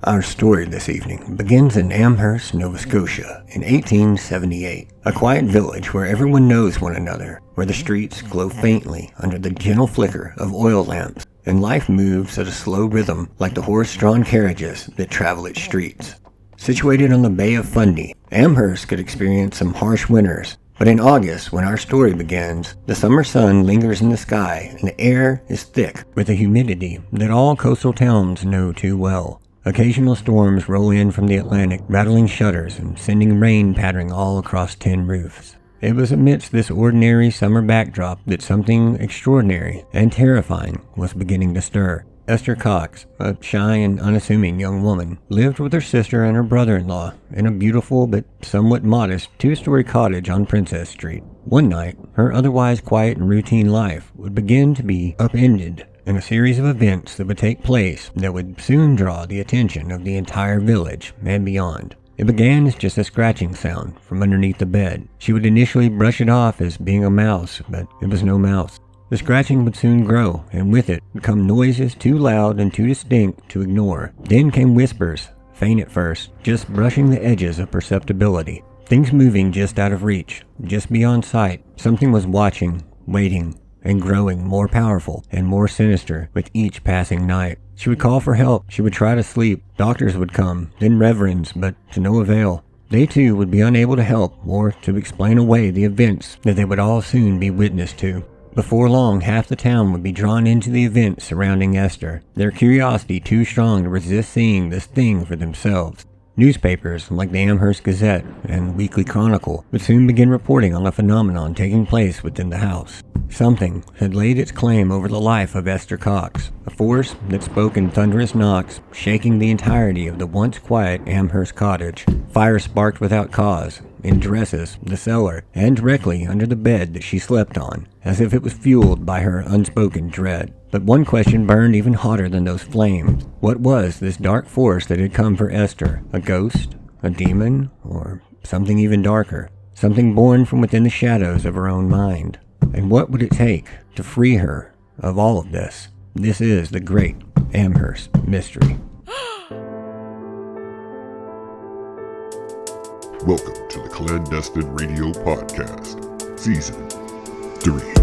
Our story this evening begins in Amherst, Nova Scotia in 1878, a quiet village where everyone knows one another, where the streets glow faintly under the gentle flicker of oil lamps, and life moves at a slow rhythm like the horse-drawn carriages that travel its streets. Situated on the Bay of Fundy, Amherst could experience some harsh winters, but in August, when our story begins, the summer sun lingers in the sky and the air is thick with a humidity that all coastal towns know too well. Occasional storms roll in from the Atlantic, rattling shutters and sending rain pattering all across tin roofs. It was amidst this ordinary summer backdrop that something extraordinary and terrifying was beginning to stir. Esther Cox, a shy and unassuming young woman, lived with her sister and her brother-in-law in a beautiful but somewhat modest two-story cottage on Princess Street. One night, her otherwise quiet and routine life would begin to be upended in a series of events that would take place that would soon draw the attention of the entire village and beyond. It began as just a scratching sound from underneath the bed. She would initially brush it off as being a mouse, but it was no mouse. The scratching would soon grow, and with it would come noises too loud and too distinct to ignore. Then came whispers, faint at first, just brushing the edges of perceptibility. Things moving just out of reach, just beyond sight. Something was watching, waiting, and growing more powerful and more sinister with each passing night. She would call for help. She would try to sleep. Doctors would come, then reverends, but to no avail. They too would be unable to help or to explain away the events that they would all soon be witness to. Before long, half the town would be drawn into the events surrounding Esther, their curiosity too strong to resist seeing this thing for themselves. Newspapers like the Amherst Gazette and Weekly Chronicle would soon begin reporting on the phenomenon taking place within the house. Something had laid its claim over the life of Esther Cox, a force that spoke in thunderous knocks, shaking the entirety of the once quiet Amherst cottage. Fire sparked without cause, in dresses, the cellar, and directly under the bed that she slept on, as if it was fueled by her unspoken dread. But one question burned even hotter than those flames. What was this dark force that had come for Esther? A ghost? A demon? Or something even darker? Something born from within the shadows of her own mind? And what would it take to free her of all of this? This is the Great Amherst Mystery. Welcome to the Clandestine Radio Podcast, Season 3.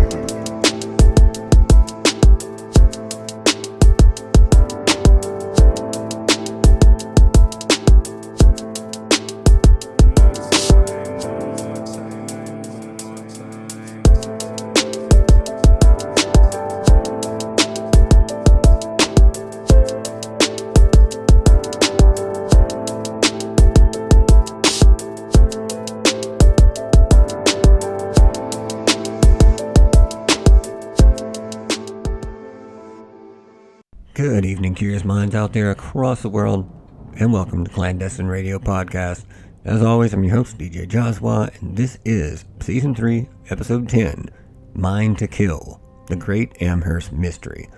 Good evening, curious minds out there across the world, and welcome to Clandestine Radio Podcast. As always, I'm your host, DJ Joswa, and this is Season 3, Episode 10, Mind to Kill, the Great Amherst Mystery.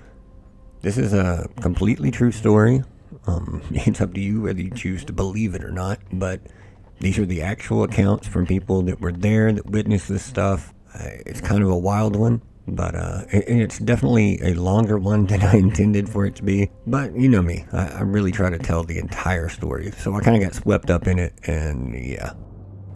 This is a completely true story. It's up to you whether you choose to believe it or not, but these are the actual accounts from people that were there, that witnessed this stuff. It's kind of a wild one. But it's definitely a longer one than I intended for it to be. But you know me, I really try to tell the entire story. So I kind of got swept up in it, and yeah.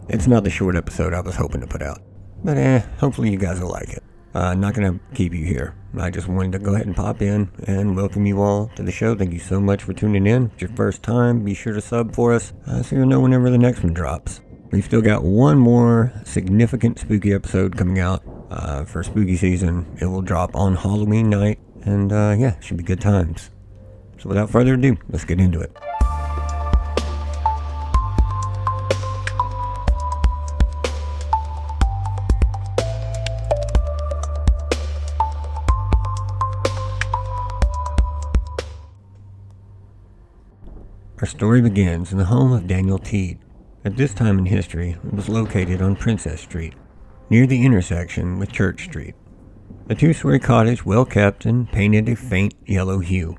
It's not the short episode I was hoping to put out. But hopefully you guys will like it. Not going to keep you here. I just wanted to go ahead and pop in and welcome you all to the show. Thank you so much for tuning in. If it's your first time, be sure to sub for us so you'll know whenever the next one drops. We've still got one more significant spooky episode coming out. For spooky season. It will drop on Halloween night, and yeah, should be good times. So without further ado, let's get into it. Our story begins in the home of Daniel Teed. At this time in history, it was located on Princess Street, near the intersection with Church Street. A two-story cottage, well kept and painted a faint yellow hue.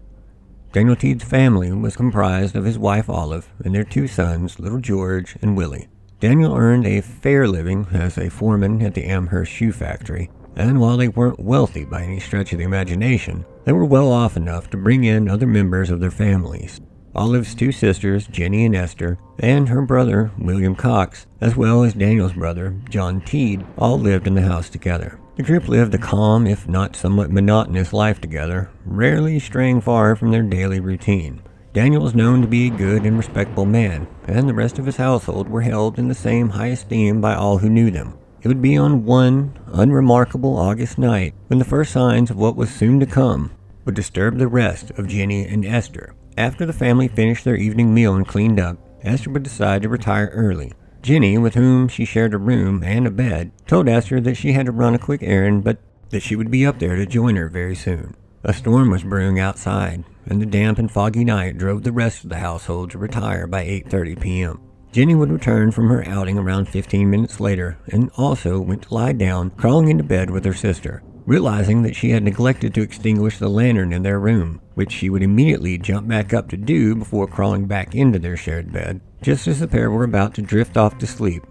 Daniel Teed's family was comprised of his wife Olive and their two sons, little George and Willie. Daniel earned a fair living as a foreman at the Amherst shoe factory, and while they weren't wealthy by any stretch of the imagination, they were well off enough to bring in other members of their families. Olive's two sisters, Jenny and Esther, and her brother, William Cox, as well as Daniel's brother, John Teed, all lived in the house together. The group lived a calm, if not somewhat monotonous life together, rarely straying far from their daily routine. Daniel was known to be a good and respectable man, and the rest of his household were held in the same high esteem by all who knew them. It would be on one unremarkable August night when the first signs of what was soon to come would disturb the rest of Jenny and Esther. After the family finished their evening meal and cleaned up, Esther would decide to retire early. Jenny, with whom she shared a room and a bed, told Esther that she had to run a quick errand, but that she would be up there to join her very soon. A storm was brewing outside, and the damp and foggy night drove the rest of the household to retire by 8:30 p.m. Jenny would return from her outing around 15 minutes later, and also went to lie down, crawling into bed with her sister. Realizing that she had neglected to extinguish the lantern in their room, which she would immediately jump back up to do before crawling back into their shared bed. Just as the pair were about to drift off to sleep,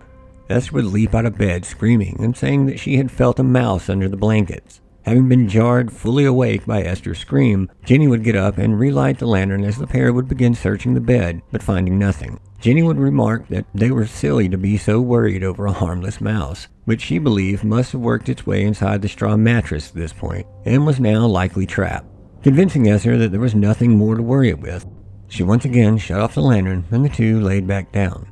Esther would leap out of bed screaming and saying that she had felt a mouse under the blankets. Having been jarred fully awake by Esther's scream, Jenny would get up and relight the lantern as the pair would begin searching the bed, but finding nothing. Jenny would remark that they were silly to be so worried over a harmless mouse, which she believed must have worked its way inside the straw mattress at this point, and was now likely trapped. Convincing Esther that there was nothing more to worry it with, she once again shut off the lantern, and the two laid back down.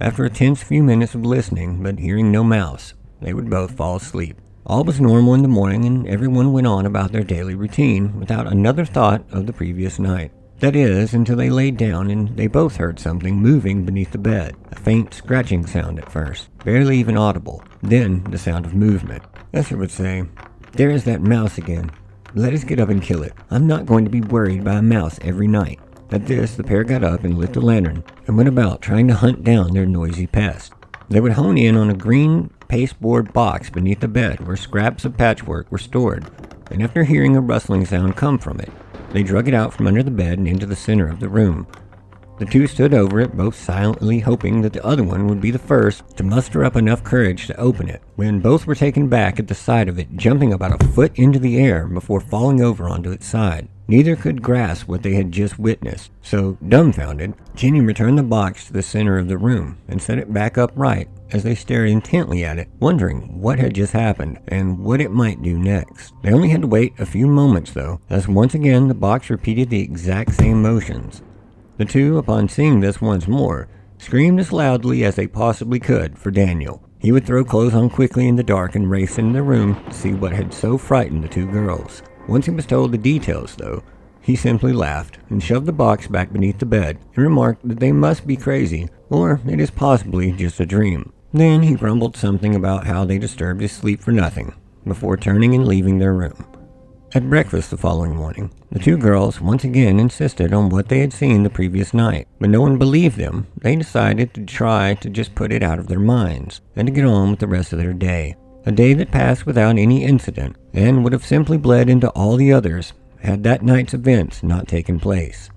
After a tense few minutes of listening, but hearing no mouse, they would both fall asleep. All was normal in the morning, and everyone went on about their daily routine without another thought of the previous night. That is, until they laid down and they both heard something moving beneath the bed. A faint scratching sound at first, barely even audible. Then the sound of movement. Esther would say, "There is that mouse again. Let us get up and kill it. I'm not going to be worried by a mouse every night." At this, the pair got up and lit the lantern and went about trying to hunt down their noisy pest. They would hone in on a green pasteboard box beneath the bed where scraps of patchwork were stored, and after hearing a rustling sound come from it, they drug it out from under the bed and into the center of the room. The two stood over it, both silently hoping that the other one would be the first to muster up enough courage to open it, when both were taken back at the sight of it jumping about a foot into the air before falling over onto its side. Neither could grasp what they had just witnessed, so, dumbfounded, Jenny returned the box to the center of the room and set it back upright as they stared intently at it, wondering what had just happened and what it might do next. They only had to wait a few moments, though, as once again the box repeated the exact same motions. The two, upon seeing this once more, screamed as loudly as they possibly could for Daniel. He would throw clothes on quickly in the dark and race into the room to see what had so frightened the two girls. Once he was told the details, though, he simply laughed and shoved the box back beneath the bed and remarked that they must be crazy, or it is possibly just a dream. Then he grumbled something about how they disturbed his sleep for nothing, before turning and leaving their room. At breakfast the following morning, the two girls once again insisted on what they had seen the previous night. When no one believed them, they decided to try to just put it out of their minds, and to get on with the rest of their day. A day that passed without any incident, and would have simply bled into all the others had that night's events not taken place.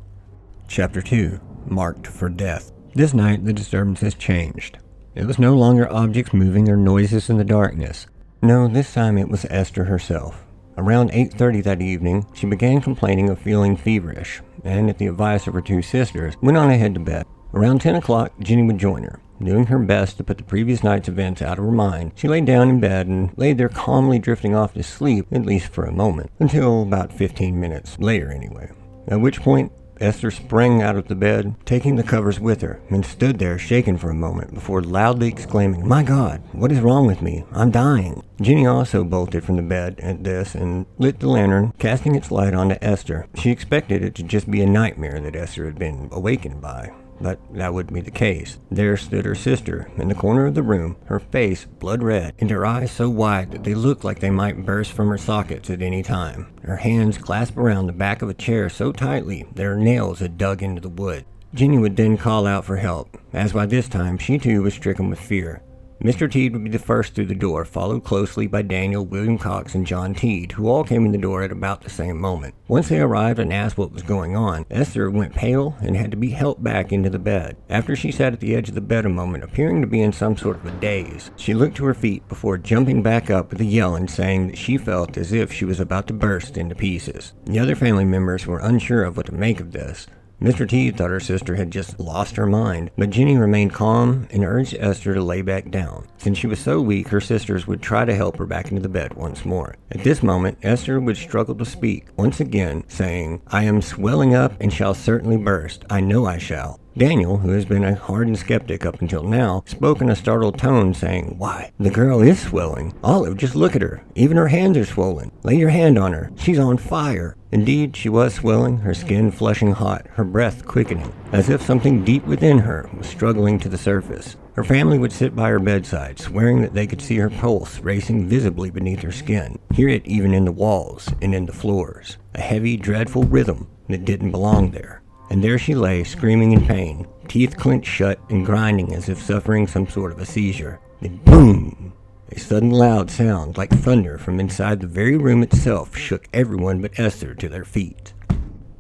Chapter 2. Marked for Death. This night the disturbances changed. It was no longer objects moving or noises in the darkness. No, this time it was Esther herself. Around 8:30 that evening, she began complaining of feeling feverish, and at the advice of her two sisters, went on ahead to bed. Around 10 o'clock, Jenny would join her. Doing her best to put the previous night's events out of her mind, she lay down in bed and lay there calmly drifting off to sleep, at least for a moment, until about 15 minutes later anyway. At which point, Esther sprang out of the bed, taking the covers with her, and stood there shaken for a moment before loudly exclaiming, "My God, what is wrong with me? I'm dying." Jenny also bolted from the bed at this and lit the lantern, casting its light onto Esther. She expected it to just be a nightmare that Esther had been awakened by. But that wouldn't be the case. There stood her sister in the corner of the room, her face blood red, and her eyes so wide that they looked like they might burst from her sockets at any time. Her hands clasped around the back of a chair so tightly that her nails had dug into the wood. Jenny would then call out for help, as by this time she too was stricken with fear. Mr. Teed would be the first through the door, followed closely by Daniel, William Cox, and John Teed, who all came in the door at about the same moment. Once they arrived and asked what was going on, Esther went pale and had to be helped back into the bed. After she sat at the edge of the bed a moment, appearing to be in some sort of a daze, she looked to her feet before jumping back up with a yell and saying that she felt as if she was about to burst into pieces. The other family members were unsure of what to make of this. Mr. Teed thought her sister had just lost her mind, but Jenny remained calm and urged Esther to lay back down. Since she was so weak, her sisters would try to help her back into the bed once more. At this moment, Esther would struggle to speak, once again saying, "I am swelling up and shall certainly burst. I know I shall." Daniel, who has been a hardened skeptic up until now, spoke in a startled tone, saying, "Why, the girl is swelling. Olive, just look at her. Even her hands are swollen. Lay your hand on her. She's on fire." Indeed, she was swelling, her skin flushing hot, her breath quickening, as if something deep within her was struggling to the surface. Her family would sit by her bedside, swearing that they could see her pulse racing visibly beneath her skin, hear it even in the walls and in the floors, a heavy, dreadful rhythm that didn't belong there. And there she lay, screaming in pain, teeth clenched shut and grinding as if suffering some sort of a seizure. Then boom! A sudden loud sound, like thunder from inside the very room itself, shook everyone but Esther to their feet.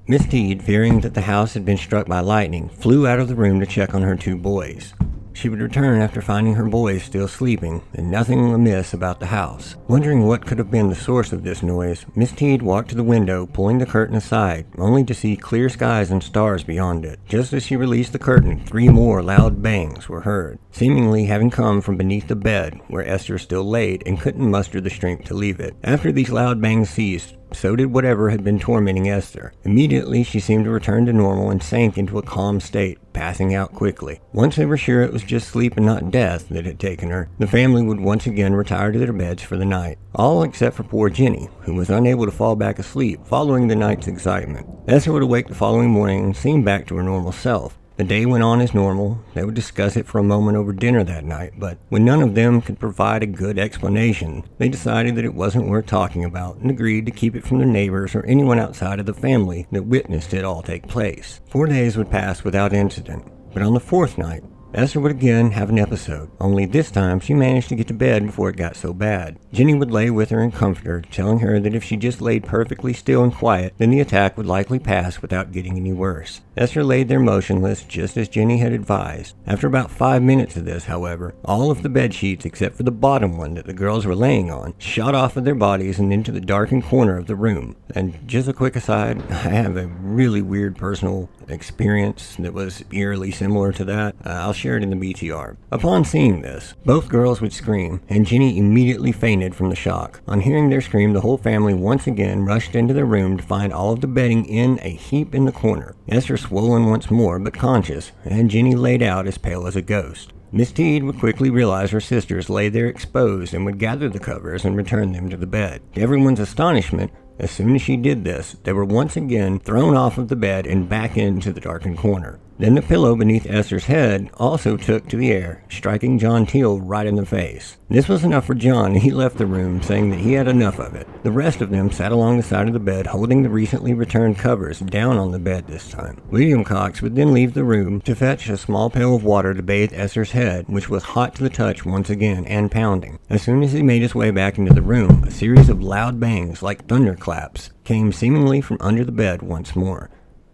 Miss Teed, fearing that the house had been struck by lightning, flew out of the room to check on her 2 boys. She would return after finding her boys still sleeping and nothing amiss about the house. Wondering what could have been the source of this noise, Miss Teed walked to the window, pulling the curtain aside, only to see clear skies and stars beyond it. Just as she released the curtain, 3 more loud bangs were heard, seemingly having come from beneath the bed where Esther still laid and couldn't muster the strength to leave it. After these loud bangs ceased, so did whatever had been tormenting Esther. Immediately, she seemed to return to normal and sank into a calm state, passing out quickly. Once they were sure it was just sleep and not death that had taken her, the family would once again retire to their beds for the night. All except for poor Jenny, who was unable to fall back asleep following the night's excitement. Esther would awake the following morning and seem back to her normal self. The day went on as normal. They would discuss it for a moment over dinner that night, but when none of them could provide a good explanation, they decided that it wasn't worth talking about and agreed to keep it from their neighbors or anyone outside of the family that witnessed it all take place. 4 days would pass without incident, but on the 4th night, Esther would again have an episode, only this time she managed to get to bed before it got so bad. Jenny would lay with her and comfort her, telling her that if she just laid perfectly still and quiet, then the attack would likely pass without getting any worse. Esther laid there motionless, just as Jenny had advised. After about 5 minutes of this, however, all of the bed sheets except for the bottom one that the girls were laying on shot off of their bodies and into the darkened corner of the room. And just a quick aside, I have a really weird personal experience that was eerily similar to that. I'll share it in the BTR. Upon seeing this, both girls would scream, and Jenny immediately fainted from the shock. On hearing their scream, the whole family once again rushed into their room to find all of the bedding in a heap in the corner. Esther swollen once more, but conscious, and Jenny laid out as pale as a ghost. Miss Teed would quickly realize her sisters lay there exposed and would gather the covers and return them to the bed. To everyone's astonishment, as soon as she did this, they were once again thrown off of the bed and back into the darkened corner. Then the pillow beneath Esther's head also took to the air, striking John Teal right in the face. This was enough for John, and he left the room, saying that he had enough of it. The rest of them sat along the side of the bed, holding the recently returned covers down on the bed this time. William Cox would then leave the room to fetch a small pail of water to bathe Esther's head, which was hot to the touch once again and pounding. As soon as he made his way back into the room, a series of loud bangs, like thunderclaps, came seemingly from under the bed once more.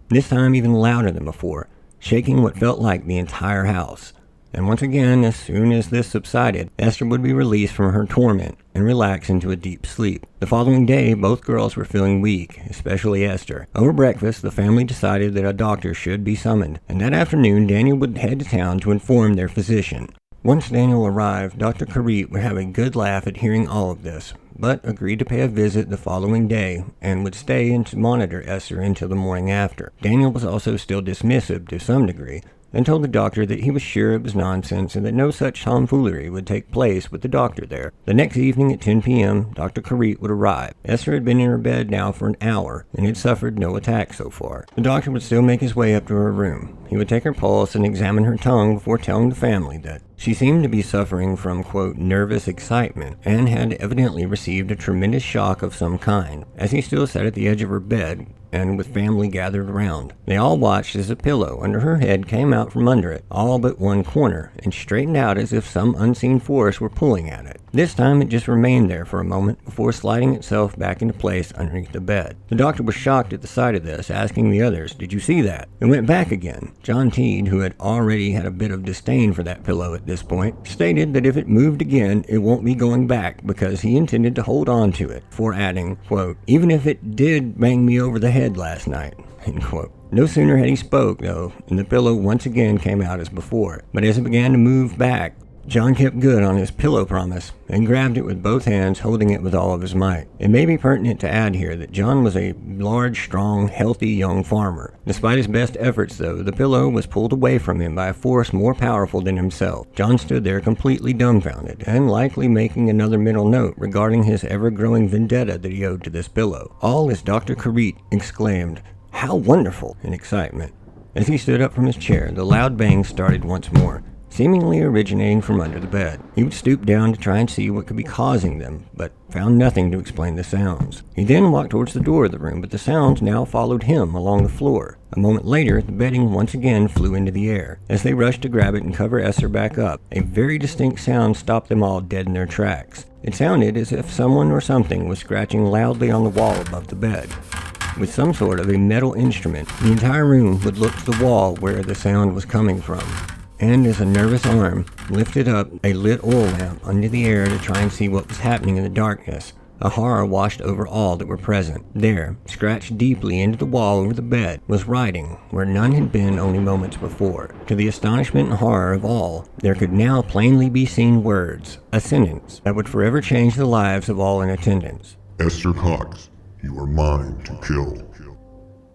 This time even louder than before, shaking what felt like the entire house. And once again, as soon as this subsided, Esther would be released from her torment and relax into a deep sleep. The following day, both girls were feeling weak, especially Esther. Over breakfast, the family decided that a doctor should be summoned, and that afternoon, Daniel would head to town to inform their physician. Once Daniel arrived, Dr. Carit would have a good laugh at hearing all of this, but agreed to pay a visit the following day and would stay and to monitor Esther until the morning after. Daniel was also still dismissive to some degree, and told the doctor that he was sure it was nonsense and that no such tomfoolery would take place with the doctor there. The next evening at 10 p.m., Dr. Carit would arrive. Esther had been in her bed now for an hour and had suffered no attack so far. The doctor would still make his way up to her room. He would take her pulse and examine her tongue before telling the family that she seemed to be suffering from, quote, nervous excitement and had evidently received a tremendous shock of some kind. As he still sat at the edge of her bed, and with family gathered around, they all watched as a pillow under her head came out from under it, all but one corner, and straightened out as if some unseen force were pulling at it. This time it just remained there for a moment before sliding itself back into place underneath the bed. The doctor was shocked at the sight of this, asking the others, "Did you see that?" It went back again. John Teed, who had already had a bit of disdain for that pillow at this point, stated that if it moved again, it won't be going back because he intended to hold on to it, before adding, quote, "even if it did bang me over the head last night," end quote. No sooner had he spoke, though, and the pillow once again came out as before. But as it began to move back, John kept good on his pillow promise and grabbed it with both hands, holding it with all of his might. It may be pertinent to add here that John was a large, strong, healthy young farmer. Despite his best efforts, though, the pillow was pulled away from him by a force more powerful than himself. John stood there completely dumbfounded, and likely making another mental note regarding his ever-growing vendetta that he owed to this pillow. All as Dr. Carit exclaimed, "How wonderful!" in excitement. As he stood up from his chair, the loud bangs started once more, seemingly originating from under the bed. He would stoop down to try and see what could be causing them, but found nothing to explain the sounds. He then walked towards the door of the room, but the sounds now followed him along the floor. A moment later, the bedding once again flew into the air. As they rushed to grab it and cover Esther back up, a very distinct sound stopped them all dead in their tracks. It sounded as if someone or something was scratching loudly on the wall above the bed. With some sort of a metal instrument, the entire room would look to the wall where the sound was coming from. And as a nervous arm lifted up a lit oil lamp under the air to try and see what was happening in the darkness, a horror washed over all that were present. There, scratched deeply into the wall over the bed, was writing where none had been only moments before. To the astonishment and horror of all, there could now plainly be seen words, a sentence that would forever change the lives of all in attendance. Esther Cox, you are mine to kill.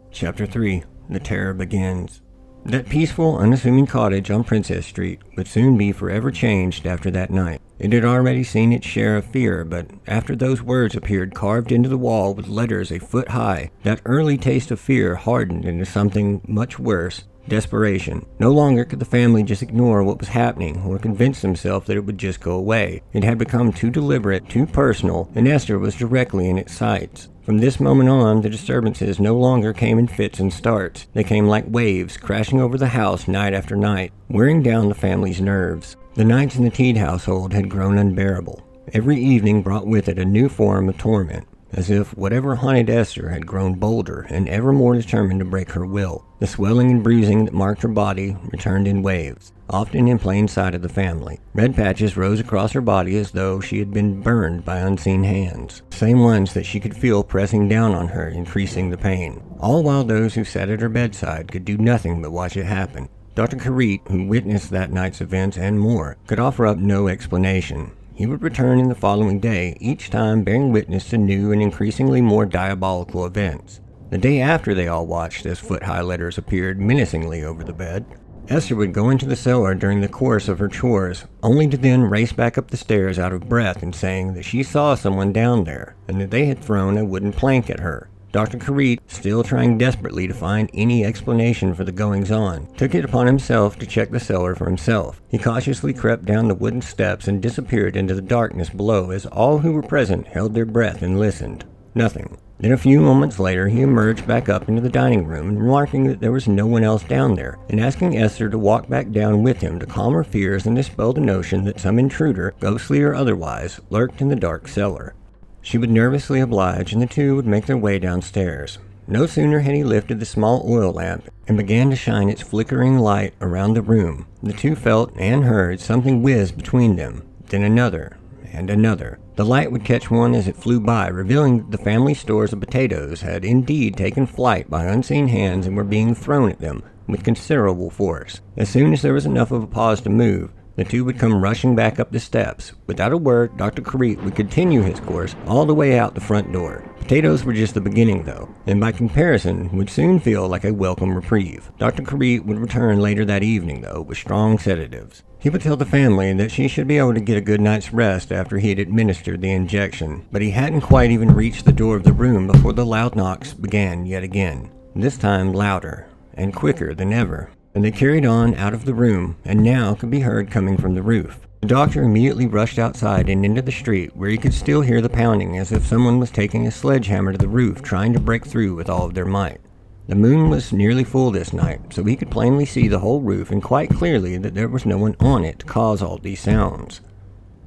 Chapter 3. The Terror Begins. That peaceful, unassuming cottage on Princess Street would soon be forever changed after that night. It had already seen its share of fear, but after those words appeared carved into the wall with letters a foot high, that early taste of fear hardened into something much worse, desperation. No longer could the family just ignore what was happening or convince themselves that it would just go away. It had become too deliberate, too personal, and Esther was directly in its sights. From this moment on, the disturbances no longer came in fits and starts. They came like waves, crashing over the house night after night, wearing down the family's nerves. The nights in the Teed household had grown unbearable. Every evening brought with it a new form of torment, as if whatever haunted Esther had grown bolder and ever more determined to break her will. The swelling and bruising that marked her body returned in waves, often in plain sight of the family. Red patches rose across her body as though she had been burned by unseen hands, same ones that she could feel pressing down on her, increasing the pain. All while those who sat at her bedside could do nothing but watch it happen. Dr. Carit, who witnessed that night's events and more, could offer up no explanation. He would return in the following day, each time bearing witness to new and increasingly more diabolical events. The day after they all watched as foot-high letters appeared menacingly over the bed, Esther would go into the cellar during the course of her chores, only to then race back up the stairs out of breath and saying that she saw someone down there, and that they had thrown a wooden plank at her. Dr. Carit, still trying desperately to find any explanation for the goings-on, took it upon himself to check the cellar for himself. He cautiously crept down the wooden steps and disappeared into the darkness below as all who were present held their breath and listened. Nothing. Then a few moments later he emerged back up into the dining room, remarking that there was no one else down there, and asking Esther to walk back down with him to calm her fears and dispel the notion that some intruder, ghostly or otherwise, lurked in the dark cellar. She would nervously oblige, and the two would make their way downstairs. No sooner had he lifted the small oil lamp and began to shine its flickering light around the room, the two felt and heard something whiz between them, then another, and another. The light would catch one as it flew by, revealing that the family stores of potatoes had indeed taken flight by unseen hands and were being thrown at them with considerable force. As soon as there was enough of a pause to move, the two would come rushing back up the steps. Without a word, Dr. Carit would continue his course all the way out the front door. Potatoes were just the beginning, though, and by comparison would soon feel like a welcome reprieve. Dr. Carit would return later that evening, though, with strong sedatives. He would tell the family that she should be able to get a good night's rest after he had administered the injection, but he hadn't quite even reached the door of the room before the loud knocks began yet again, this time louder and quicker than ever. And they carried on out of the room, and now could be heard coming from the roof. The doctor immediately rushed outside and into the street, where he could still hear the pounding as if someone was taking a sledgehammer to the roof, trying to break through with all of their might. The moon was nearly full this night, so he could plainly see the whole roof and quite clearly that there was no one on it to cause all these sounds.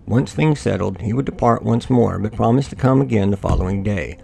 Once things settled, he would depart once more, but promised to come again the following day.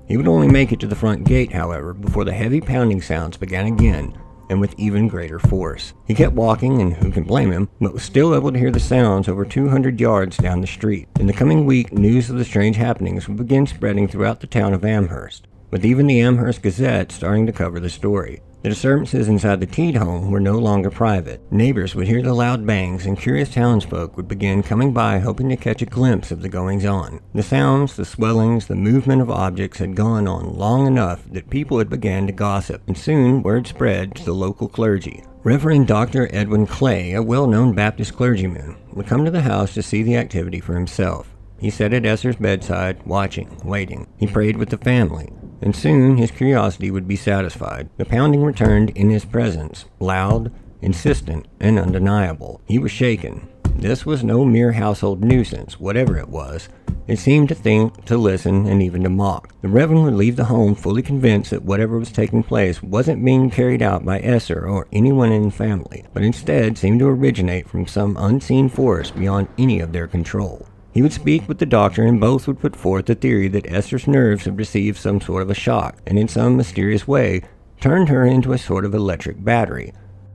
He would only make it to the front gate, however, before the heavy pounding sounds began again, and with even greater force. He kept walking, and who can blame him, but was still able to hear the sounds over 200 yards down the street. In the coming week, news of the strange happenings would begin spreading throughout the town of Amherst, with even the Amherst Gazette starting to cover the story. The disturbances inside the Teed home were no longer private. Neighbors would hear the loud bangs, and curious townsfolk would begin coming by hoping to catch a glimpse of the goings-on. The sounds, the swellings, the movement of objects had gone on long enough that people had begun to gossip, and soon word spread to the local clergy. Reverend Dr. Edwin Clay, a well-known Baptist clergyman, would come to the house to see the activity for himself. He sat at Esther's bedside, watching, waiting. He prayed with the family, and soon his curiosity would be satisfied. The pounding returned in his presence, loud, insistent, and undeniable. He was shaken. This was no mere household nuisance, whatever it was. It seemed to think, to listen, and even to mock. The Reverend would leave the home fully convinced that whatever was taking place wasn't being carried out by Esther or anyone in the family, but instead seemed to originate from some unseen force beyond any of their control. He would speak with the doctor, and both would put forth the theory that Esther's nerves had received some sort of a shock, and in some mysterious way turned her into a sort of electric battery.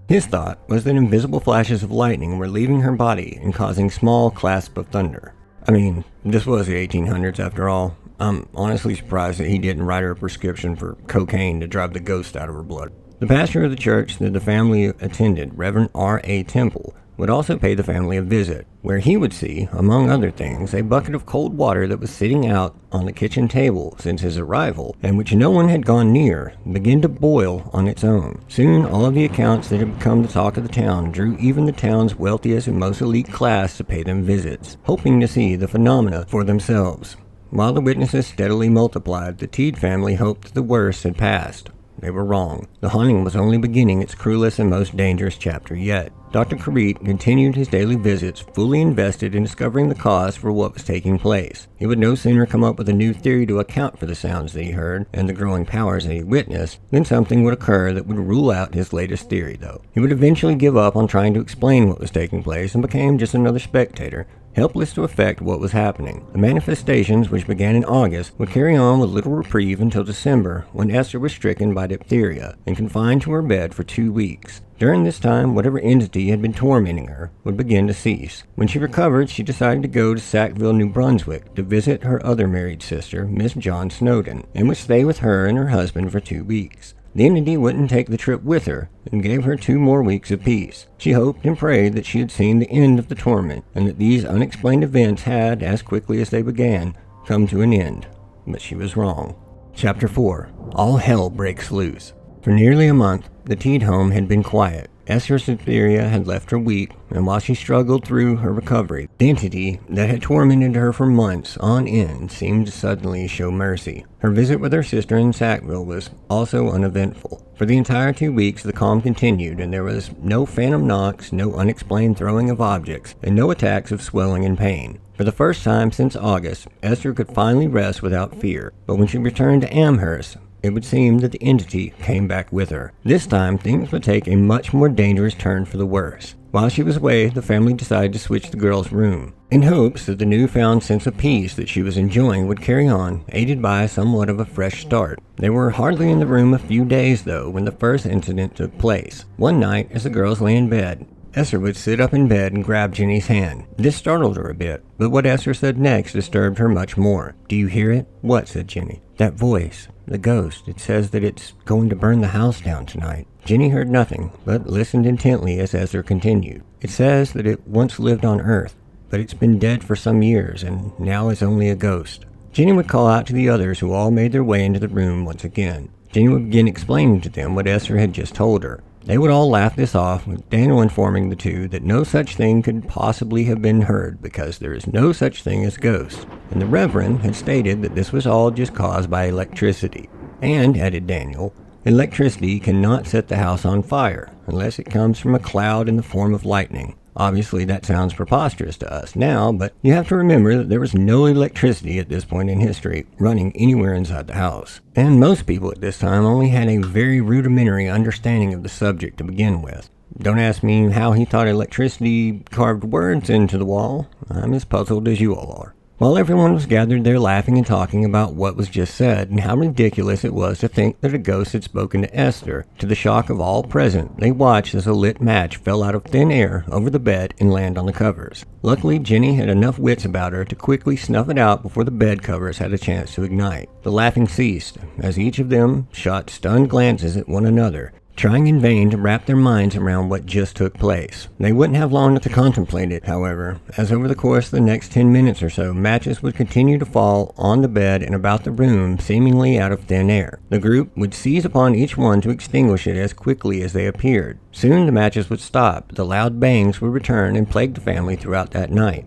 His thought was that invisible flashes of lightning were leaving her body and causing small clasps of thunder. I mean, this was the 1800s after all. I'm honestly surprised that he didn't write her a prescription for cocaine to drive the ghost out of her blood. The pastor of the church that the family attended, Reverend R.A. Temple, would also pay the family a visit, where he would see, among other things, a bucket of cold water that was sitting out on the kitchen table since his arrival, and which no one had gone near, begin to boil on its own. Soon all of the accounts that had become the talk of the town drew even the town's wealthiest and most elite class to pay them visits, hoping to see the phenomena for themselves. While the witnesses steadily multiplied, the Teed family hoped that the worst had passed. They were wrong. The haunting was only beginning its cruelest and most dangerous chapter yet. Dr. Carete continued his daily visits, fully invested in discovering the cause for what was taking place. He would no sooner come up with a new theory to account for the sounds that he heard and the growing powers that he witnessed, than something would occur that would rule out his latest theory, though. He would eventually give up on trying to explain what was taking place and became just another spectator, helpless to affect what was happening. The manifestations, which began in August, would carry on with little reprieve until December, when Esther was stricken by diphtheria and confined to her bed for 2 weeks. During this time, whatever entity had been tormenting her would begin to cease. When she recovered, she decided to go to Sackville, New Brunswick, to visit her other married sister, Miss John Snowden, and would stay with her and her husband for 2 weeks. The entity wouldn't take the trip with her, and gave her 2 more weeks of peace. She hoped and prayed that she had seen the end of the torment, and that these unexplained events had, as quickly as they began, come to an end. But she was wrong. Chapter 4. All hell breaks loose. For nearly a month, the Teed home had been quiet. Esther's diphtheria had left her weak, and while she struggled through her recovery, the entity that had tormented her for months on end seemed to suddenly show mercy. Her visit with her sister in Sackville was also uneventful. For the entire 2 weeks, the calm continued, and there was no phantom knocks, no unexplained throwing of objects, and no attacks of swelling and pain. For the first time since August, Esther could finally rest without fear, but when she returned to Amherst, it would seem that the entity came back with her. This time, things would take a much more dangerous turn for the worse. While she was away, the family decided to switch the girl's room, in hopes that the newfound sense of peace that she was enjoying would carry on, aided by somewhat of a fresh start. They were hardly in the room a few days, though, when the first incident took place. One night, as the girls lay in bed, Esther would sit up in bed and grab Jenny's hand. This startled her a bit, but what Esther said next disturbed her much more. "Do you hear it?" "What?" said Jenny. "That voice. The ghost. It says that it's going to burn the house down tonight." Jenny heard nothing, but listened intently as Esther continued. "It says that it once lived on Earth, but it's been dead for some years, and now is only a ghost." Jenny would call out to the others, who all made their way into the room once again. Jenny would begin explaining to them what Esther had just told her. They would all laugh this off, with Daniel informing the two that no such thing could possibly have been heard because there is no such thing as ghosts, and the Reverend had stated that this was all just caused by electricity. And, added Daniel, electricity cannot set the house on fire unless it comes from a cloud in the form of lightning. Obviously, that sounds preposterous to us now, but you have to remember that there was no electricity at this point in history running anywhere inside the house. And most people at this time only had a very rudimentary understanding of the subject to begin with. Don't ask me how he thought electricity carved words into the wall. I'm as puzzled as you all are. While everyone was gathered there laughing and talking about what was just said and how ridiculous it was to think that a ghost had spoken to Esther, to the shock of all present, they watched as a lit match fell out of thin air over the bed and land on the covers. Luckily, Jenny had enough wits about her to quickly snuff it out before the bed covers had a chance to ignite. The laughing ceased, as each of them shot stunned glances at one another, trying in vain to wrap their minds around what just took place. They wouldn't have long to contemplate it, however, as over the course of the next 10 minutes or so, matches would continue to fall on the bed and about the room, seemingly out of thin air. The group would seize upon each one to extinguish it as quickly as they appeared. Soon the matches would stop, the loud bangs would return and plague the family throughout that night.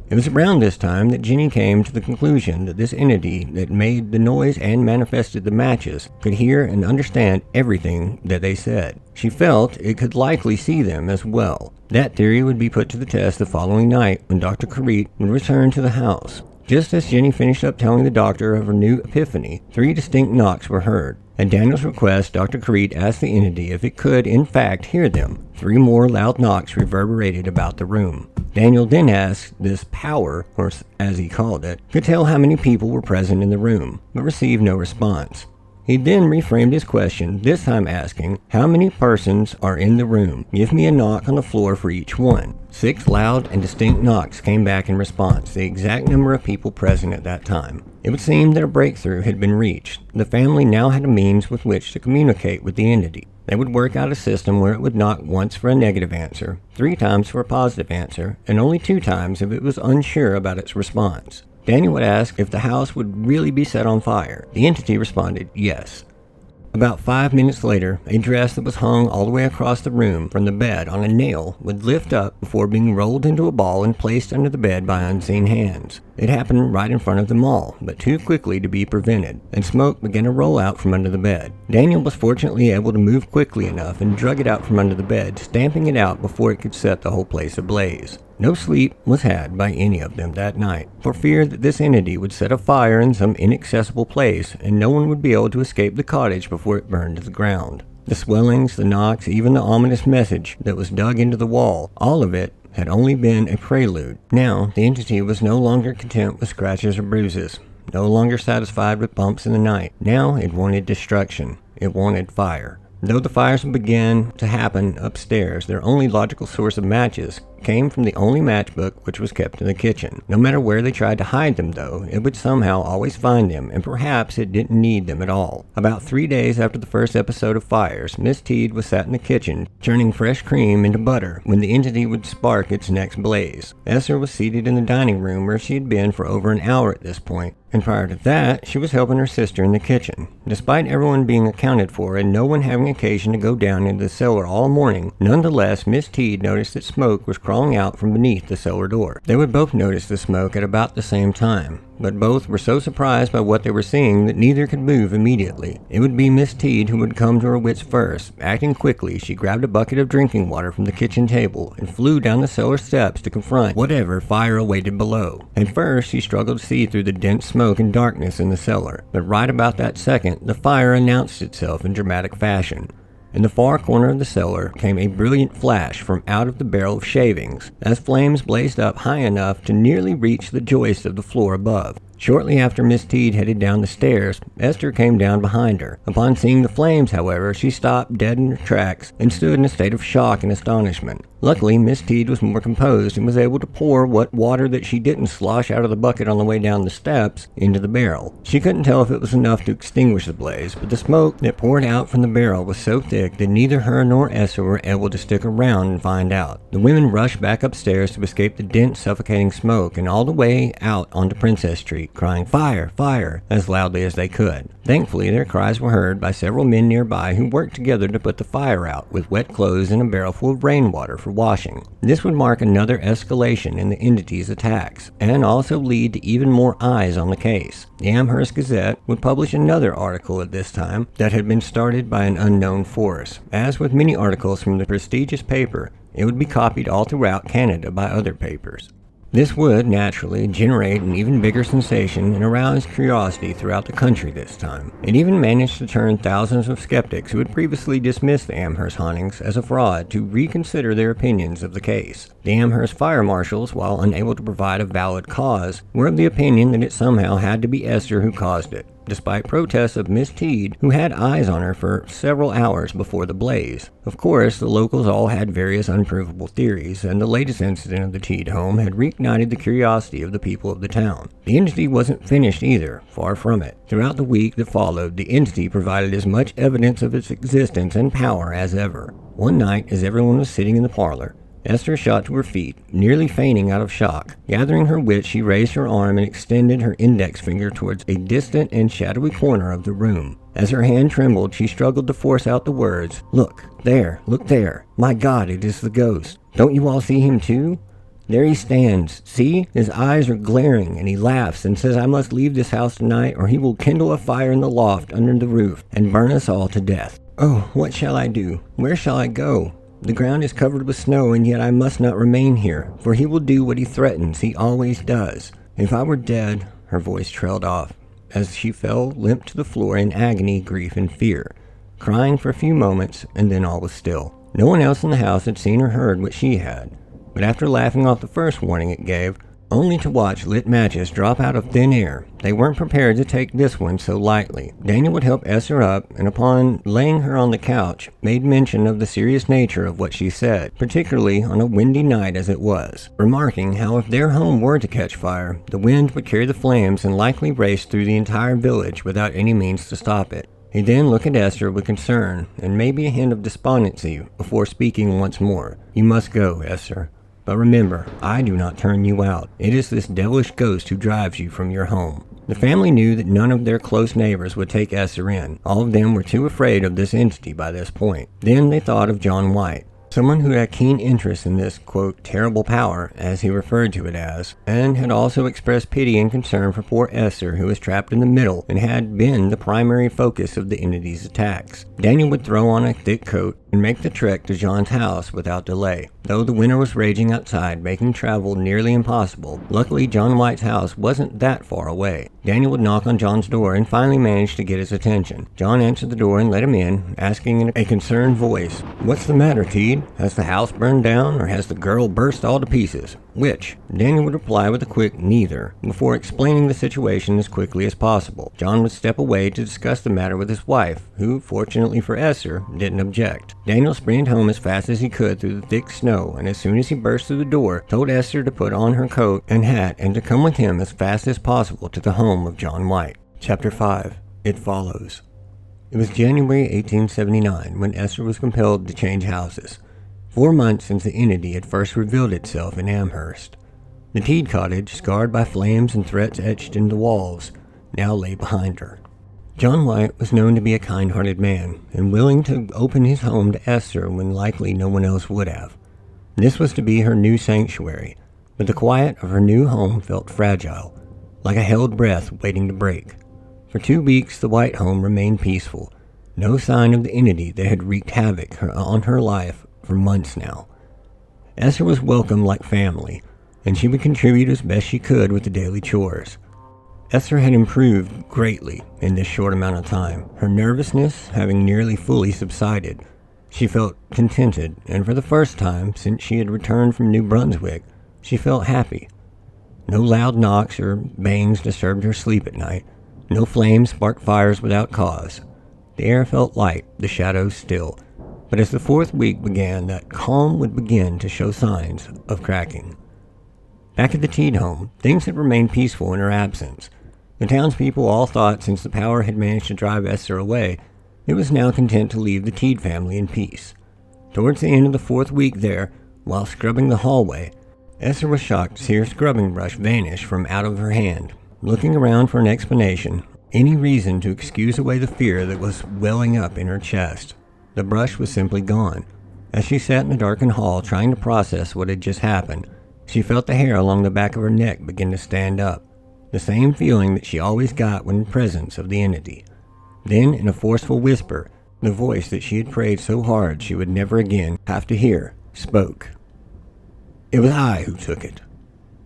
It was around this time that Jenny came to the conclusion that this entity that made the noise and manifested the matches could hear and understand everything that they said. She felt it could likely see them as well. That theory would be put to the test the following night when Dr. Carete would return to the house. Just as Jenny finished up telling the doctor of her new epiphany, 3 distinct knocks were heard. At Daniel's request, Dr. Carete asked the entity if it could, in fact, hear them. 3 more loud knocks reverberated about the room. Daniel then asked this power, or as he called it, could tell how many people were present in the room, but received no response. He then reframed his question, this time asking, how many persons are in the room? Give me a knock on the floor for each one. 6 loud and distinct knocks came back in response, the exact number of people present at that time. It would seem that a breakthrough had been reached. The family now had a means with which to communicate with the entity. They would work out a system where it would knock once for a negative answer, 3 times for a positive answer, and only 2 times if it was unsure about its response. Daniel would ask if the house would really be set on fire. The entity responded, yes. About 5 minutes later, a dress that was hung all the way across the room from the bed on a nail would lift up before being rolled into a ball and placed under the bed by unseen hands. It happened right in front of them all, but too quickly to be prevented, and smoke began to roll out from under the bed. Daniel was fortunately able to move quickly enough and drug it out from under the bed, stamping it out before it could set the whole place ablaze. No sleep was had by any of them that night, for fear that this entity would set a fire in some inaccessible place, and no one would be able to escape the cottage before it burned to the ground. The swellings, the knocks, even the ominous message that was dug into the wall, all of it had only been a prelude. Now, the entity was no longer content with scratches or bruises, no longer satisfied with bumps in the night. Now it wanted destruction. It wanted fire. Though the fires began to happen upstairs, their only logical source of matches came from the only matchbook which was kept in the kitchen. No matter where they tried to hide them, though, it would somehow always find them, and perhaps it didn't need them at all. About 3 days after the first episode of fires, Miss Teed was sat in the kitchen, churning fresh cream into butter, when the entity would spark its next blaze. Esther was seated in the dining room where she had been for over an hour at this point, and prior to that, she was helping her sister in the kitchen. Despite everyone being accounted for and no one having occasion to go down into the cellar all morning, nonetheless, Miss Teed noticed that smoke was crawling out from beneath the cellar door. They would both notice the smoke at about the same time, but both were so surprised by what they were seeing that neither could move immediately. It would be Miss Teed who would come to her wits first. Acting quickly, she grabbed a bucket of drinking water from the kitchen table and flew down the cellar steps to confront whatever fire awaited below. At first, she struggled to see through the dense smoke and darkness in the cellar, but right about that second, the fire announced itself in dramatic fashion. In the far corner of the cellar came a brilliant flash from out of the barrel of shavings, as flames blazed up high enough to nearly reach the joist of the floor above. Shortly after Miss Teed headed down the stairs, Esther came down behind her. Upon seeing the flames, however, she stopped dead in her tracks and stood in a state of shock and astonishment. Luckily, Miss Teed was more composed and was able to pour what water that she didn't slosh out of the bucket on the way down the steps into the barrel. She couldn't tell if it was enough to extinguish the blaze, but the smoke that poured out from the barrel was so thick that neither her nor Esther were able to stick around and find out. The women rushed back upstairs to escape the dense, suffocating smoke and all the way out onto Princess Street, crying "Fire! Fire!" as loudly as they could. Thankfully, their cries were heard by several men nearby who worked together to put the fire out with wet clothes and a barrel full of rainwater for washing. This would mark another escalation in the entity's attacks, and also lead to even more eyes on the case. The Amherst Gazette would publish another article at this time that had been started by an unknown force. As with many articles from the prestigious paper, it would be copied all throughout Canada by other papers. This would, naturally, generate an even bigger sensation and arouse curiosity throughout the country this time. It even managed to turn thousands of skeptics who had previously dismissed the Amherst hauntings as a fraud to reconsider their opinions of the case. The Amherst fire marshals, while unable to provide a valid cause, were of the opinion that it somehow had to be Esther who caused it. despite protests of Miss Teed, who had eyes on her for several hours before the blaze. Of course, the locals all had various unprovable theories, and the latest incident of the Teed home had reignited the curiosity of the people of the town. The entity wasn't finished either, far from it. Throughout the week that followed, the entity provided as much evidence of its existence and power as ever. One night, as everyone was sitting in the parlor, Esther shot to her feet, nearly fainting out of shock. Gathering her wits, she raised her arm and extended her index finger towards a distant and shadowy corner of the room. As her hand trembled, she struggled to force out the words, "Look there, look there. My God, it is the ghost. Don't you all see him too? There he stands. See, his eyes are glaring, and he laughs and says I must leave this house tonight, or he will kindle a fire in the loft under the roof and burn us all to death. Oh, what shall I do? Where shall I go? The ground is covered with snow, and yet I must not remain here, for he will do what he threatens. He always does. If I were dead," her voice trailed off, as she fell limp to the floor in agony, grief, and fear, crying for a few moments, and then all was still. No one else in the house had seen or heard what she had, but after laughing off the first warning it gave, only to watch lit matches drop out of thin air, they weren't prepared to take this one so lightly. Daniel would help Esther up, and upon laying her on the couch, made mention of the serious nature of what she said, particularly on a windy night as it was, remarking how if their home were to catch fire, the wind would carry the flames and likely race through the entire village without any means to stop it. He then looked at Esther with concern, and maybe a hint of despondency, before speaking once more. "You must go, Esther. But remember, I do not turn you out. It is this devilish ghost who drives you from your home." The family knew that none of their close neighbors would take Esther in. All of them were too afraid of this entity by this point. Then they thought of John White, someone who had keen interest in this, quote, terrible power, as he referred to it as, and had also expressed pity and concern for poor Esther, who was trapped in the middle and had been the primary focus of the entity's attacks. Daniel would throw on a thick coat and make the trek to John's house without delay. Though the winter was raging outside, making travel nearly impossible, luckily John White's house wasn't that far away. Daniel would knock on John's door and finally managed to get his attention. John answered the door and let him in, asking in a concerned voice, "What's the matter, Teed? Has the house burned down, or has the girl burst all to pieces? Which?" Daniel would reply with a quick "neither," before explaining the situation as quickly as possible. John would step away to discuss the matter with his wife, who, fortunately for Esther, didn't object. Daniel sprinted home as fast as he could through the thick snow, and as soon as he burst through the door, told Esther to put on her coat and hat and to come with him as fast as possible to the home of John White. Chapter 5. It Follows. It was January 1879 when Esther was compelled to change houses. 4 months since the entity had first revealed itself in Amherst. The Teed cottage, scarred by flames and threats etched in the walls, now lay behind her. John White was known to be a kind-hearted man, and willing to open his home to Esther when likely no one else would have. This was to be her new sanctuary, but the quiet of her new home felt fragile, like a held breath waiting to break. For 2 weeks the White home remained peaceful, no sign of the entity that had wreaked havoc on her life for months now. Esther was welcomed like family, and she would contribute as best she could with the daily chores. Esther had improved greatly in this short amount of time, her nervousness having nearly fully subsided. She felt contented, and for the first time since she had returned from New Brunswick, she felt happy. No loud knocks or bangs disturbed her sleep at night. No flames sparked fires without cause. The air felt light, the shadows still. But as the 4th week began, that calm would begin to show signs of cracking. Back at the Teed home, things had remained peaceful in her absence. The townspeople all thought since the power had managed to drive Esther away, it was now content to leave the Teed family in peace. Towards the end of the 4th week there, while scrubbing the hallway, Esther was shocked to see her scrubbing brush vanish from out of her hand. Looking around for an explanation, any reason to excuse away the fear that was welling up in her chest, the brush was simply gone. As she sat in the darkened hall trying to process what had just happened, she felt the hair along the back of her neck begin to stand up. The same feeling that she always got when in presence of the entity. Then, in a forceful whisper, the voice that she had prayed so hard she would never again have to hear spoke. "It was I who took it."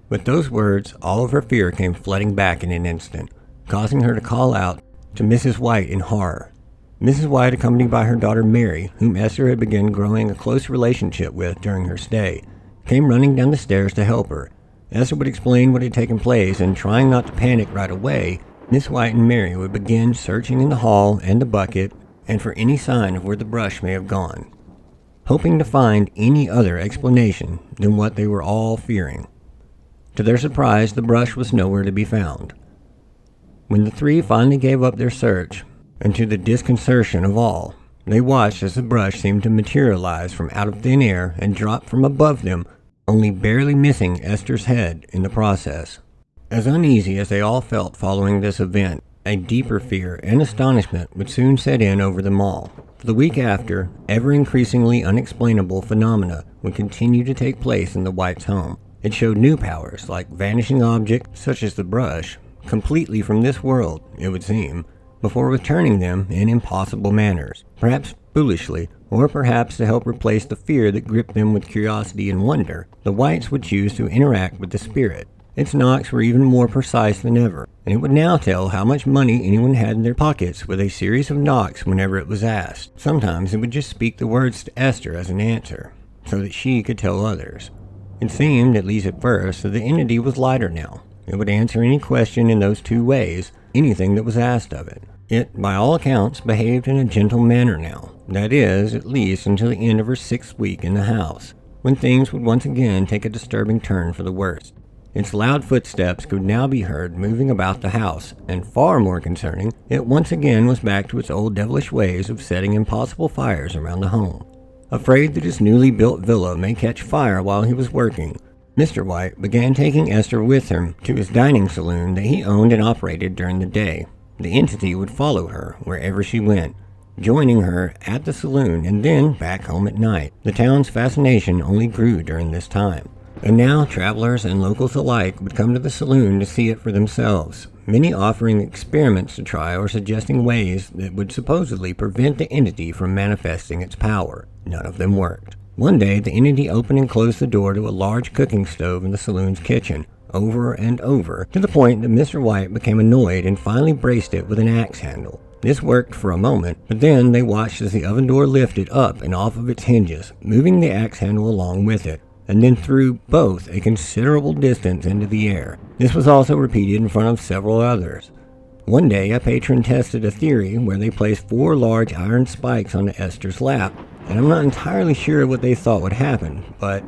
With those words, all of her fear came flooding back in an instant, causing her to call out to Mrs. White in horror. Mrs. White, accompanied by her daughter Mary, whom Esther had begun growing a close relationship with during her stay, came running down the stairs to help her. Esther would explain what had taken place, and trying not to panic right away, Miss White and Mary would begin searching in the hall and the bucket and for any sign of where the brush may have gone, hoping to find any other explanation than what they were all fearing. To their surprise, the brush was nowhere to be found. When the three finally gave up their search, and to the disconcertion of all, they watched as the brush seemed to materialize from out of thin air and drop from above them, only barely missing Esther's head in the process. As uneasy as they all felt following this event, a deeper fear and astonishment would soon set in over them all. For the week after, ever-increasingly unexplainable phenomena would continue to take place in the Whites' home. It showed new powers, like vanishing objects, such as the brush, completely from this world, it would seem, before returning them in impossible manners, perhaps foolishly, or perhaps to help replace the fear that gripped them with curiosity and wonder. The Whites would choose to interact with the spirit. Its knocks were even more precise than ever, and it would now tell how much money anyone had in their pockets with a series of knocks whenever it was asked. Sometimes it would just speak the words to Esther as an answer, so that she could tell others. It seemed, at least at first, that the entity was lighter now. It would answer any question in those two ways, anything that was asked of it. It, by all accounts, behaved in a gentle manner now. That is, at least until the end of her 6th week in the house, when things would once again take a disturbing turn for the worst. Its loud footsteps could now be heard moving about the house, and far more concerning, it once again was back to its old devilish ways of setting impossible fires around the home. Afraid that his newly built villa may catch fire while he was working, Mr. White began taking Esther with him to his dining saloon that he owned and operated during the day. The entity would follow her wherever she went, joining her at the saloon and then back home at night. The town's fascination only grew during this time, and now travelers and locals alike would come to the saloon to see it for themselves, many offering experiments to try or suggesting ways that would supposedly prevent the entity from manifesting its power. None of them worked. One day, the entity opened and closed the door to a large cooking stove in the saloon's kitchen, over and over, to the point that Mr. White became annoyed and finally braced it with an axe handle. This worked for a moment, but then they watched as the oven door lifted up and off of its hinges, moving the axe handle along with it, and then threw both a considerable distance into the air. This was also repeated in front of several others. One day, a patron tested a theory where they placed 4 large iron spikes on Esther's lap, and I'm not entirely sure what they thought would happen, but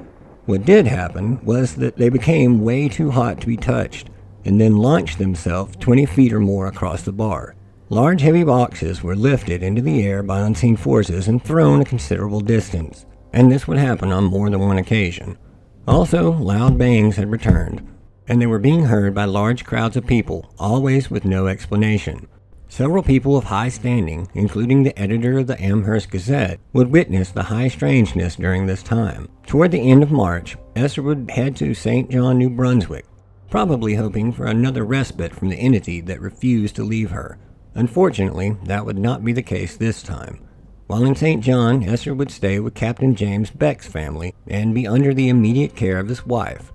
what did happen was that they became way too hot to be touched, and then launched themselves 20 feet or more across the bar. Large heavy boxes were lifted into the air by unseen forces and thrown a considerable distance, and this would happen on more than one occasion. Also, loud bangs had returned, and they were being heard by large crowds of people, always with no explanation. Several people of high standing, including the editor of the Amherst Gazette, would witness the high strangeness during this time. Toward the end of March, Esther would head to St. John, New Brunswick, probably hoping for another respite from the entity that refused to leave her. Unfortunately, that would not be the case this time. While in St. John, Esther would stay with Captain James Beck's family and be under the immediate care of his wife.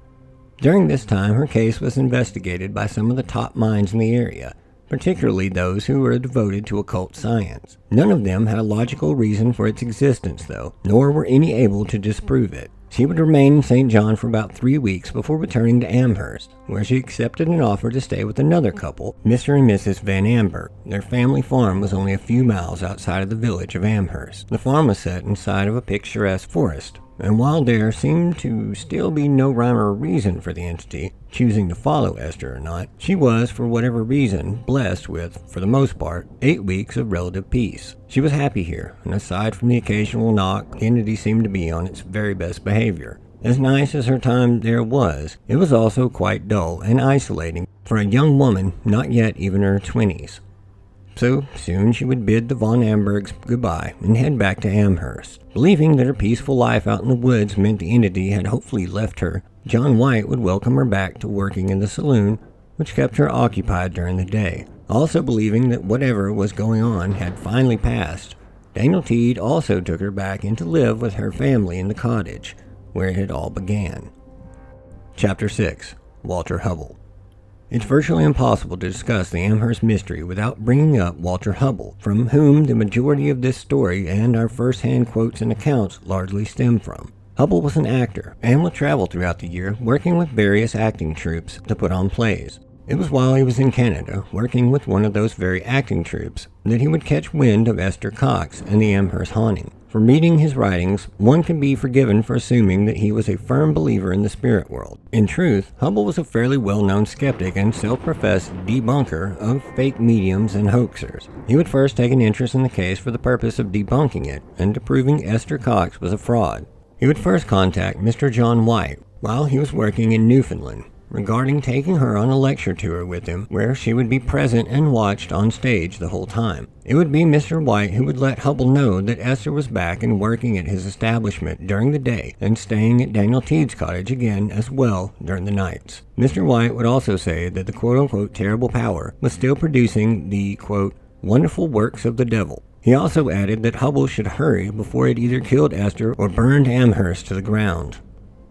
During this time, her case was investigated by some of the top minds in the area, particularly those who were devoted to occult science. None of them had a logical reason for its existence, though, nor were any able to disprove it. She would remain in St. John for about 3 weeks before returning to Amherst, where she accepted an offer to stay with another couple, Mr. and Mrs. Van Amberg. Their family farm was only a few miles outside of the village of Amherst. The farm was set inside of a picturesque forest, and while there seemed to still be no rhyme or reason for the entity choosing to follow Esther or not, she was, for whatever reason, blessed with, for the most part, 8 weeks of relative peace. She was happy here, and aside from the occasional knock, the entity seemed to be on its very best behavior. As nice as her time there was, it was also quite dull and isolating for a young woman not yet even in her 20s. So soon she would bid the Von Ambergs goodbye and head back to Amherst. Believing that her peaceful life out in the woods meant the entity had hopefully left her, John White would welcome her back to working in the saloon, which kept her occupied during the day. Also believing that whatever was going on had finally passed, Daniel Teed also took her back in to live with her family in the cottage, where it had all began. Chapter 6. Walter Hubble. It's virtually impossible to discuss the Amherst Mystery without bringing up Walter Hubble, from whom the majority of this story and our first-hand quotes and accounts largely stem from. Hubble was an actor and would travel throughout the year working with various acting troupes to put on plays. It was while he was in Canada, working with one of those very acting troupes, that he would catch wind of Esther Cox and the Amherst haunting. From reading his writings, one can be forgiven for assuming that he was a firm believer in the spirit world. In truth, Hubbell was a fairly well-known skeptic and self-professed debunker of fake mediums and hoaxers. He would first take an interest in the case for the purpose of debunking it and to proving Esther Cox was a fraud. He would first contact Mr. John White while he was working in Newfoundland, regarding taking her on a lecture tour with him where she would be present and watched on stage the whole time. It would be Mr. White who would let Hubbell know that Esther was back and working at his establishment during the day and staying at Daniel Teed's cottage again as well during the nights. Mr. White would also say that the quote-unquote terrible power was still producing the quote wonderful works of the devil. He also added that Hubbell should hurry before it either killed Esther or burned Amherst to the ground.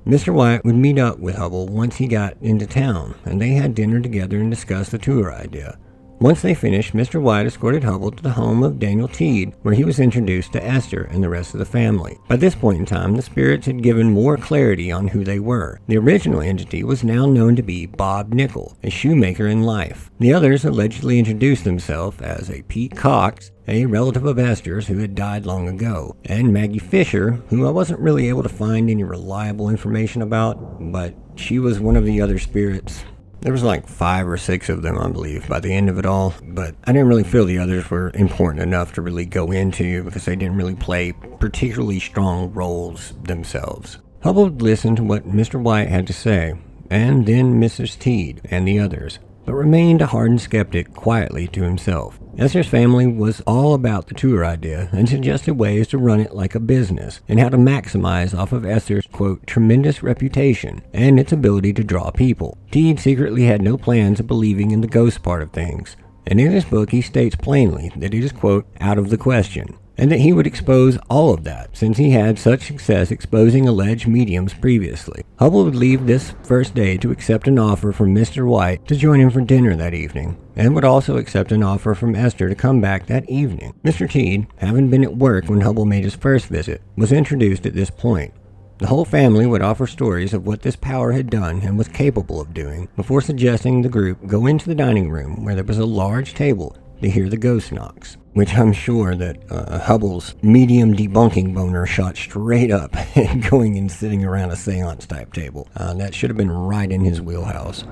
Mr. White would meet up with Hubbell once he got into town, and they had dinner together and discussed the tour idea. Once they finished, Mr. White escorted Hubbell to the home of Daniel Teed, where he was introduced to Esther and the rest of the family. By this point in time, the spirits had given more clarity on who they were. The original entity was now known to be Bob Nickel, a shoemaker in life. The others allegedly introduced themselves as a Pete Cox, a relative of Esther's who had died long ago, and Maggie Fisher, who I wasn't really able to find any reliable information about, but she was one of the other spirits. There was like 5 or 6 of them, I believe, by the end of it all, but I didn't really feel the others were important enough to really go into because they didn't really play particularly strong roles themselves. Hubbell would listen to what Mr. White had to say, and then Mrs. Teed and the others, but remained a hardened skeptic quietly to himself. Esther's family was all about the tour idea and suggested ways to run it like a business and how to maximize off of Esther's, quote, tremendous reputation and its ability to draw people. Teed secretly had no plans of believing in the ghost part of things, and in his book he states plainly that it is, quote, out of the question, and that he would expose all of that, since he had such success exposing alleged mediums previously. Hubbell would leave this first day to accept an offer from Mr. White to join him for dinner that evening, and would also accept an offer from Esther to come back that evening. Mr. Teed, having been at work when Hubbell made his first visit, was introduced at this point. The whole family would offer stories of what this power had done and was capable of doing, before suggesting the group go into the dining room where there was a large table to hear the ghost knocks, which I'm sure that Hubbell's medium debunking boner shot straight up and going and sitting around a seance type table. That should have been right in his wheelhouse.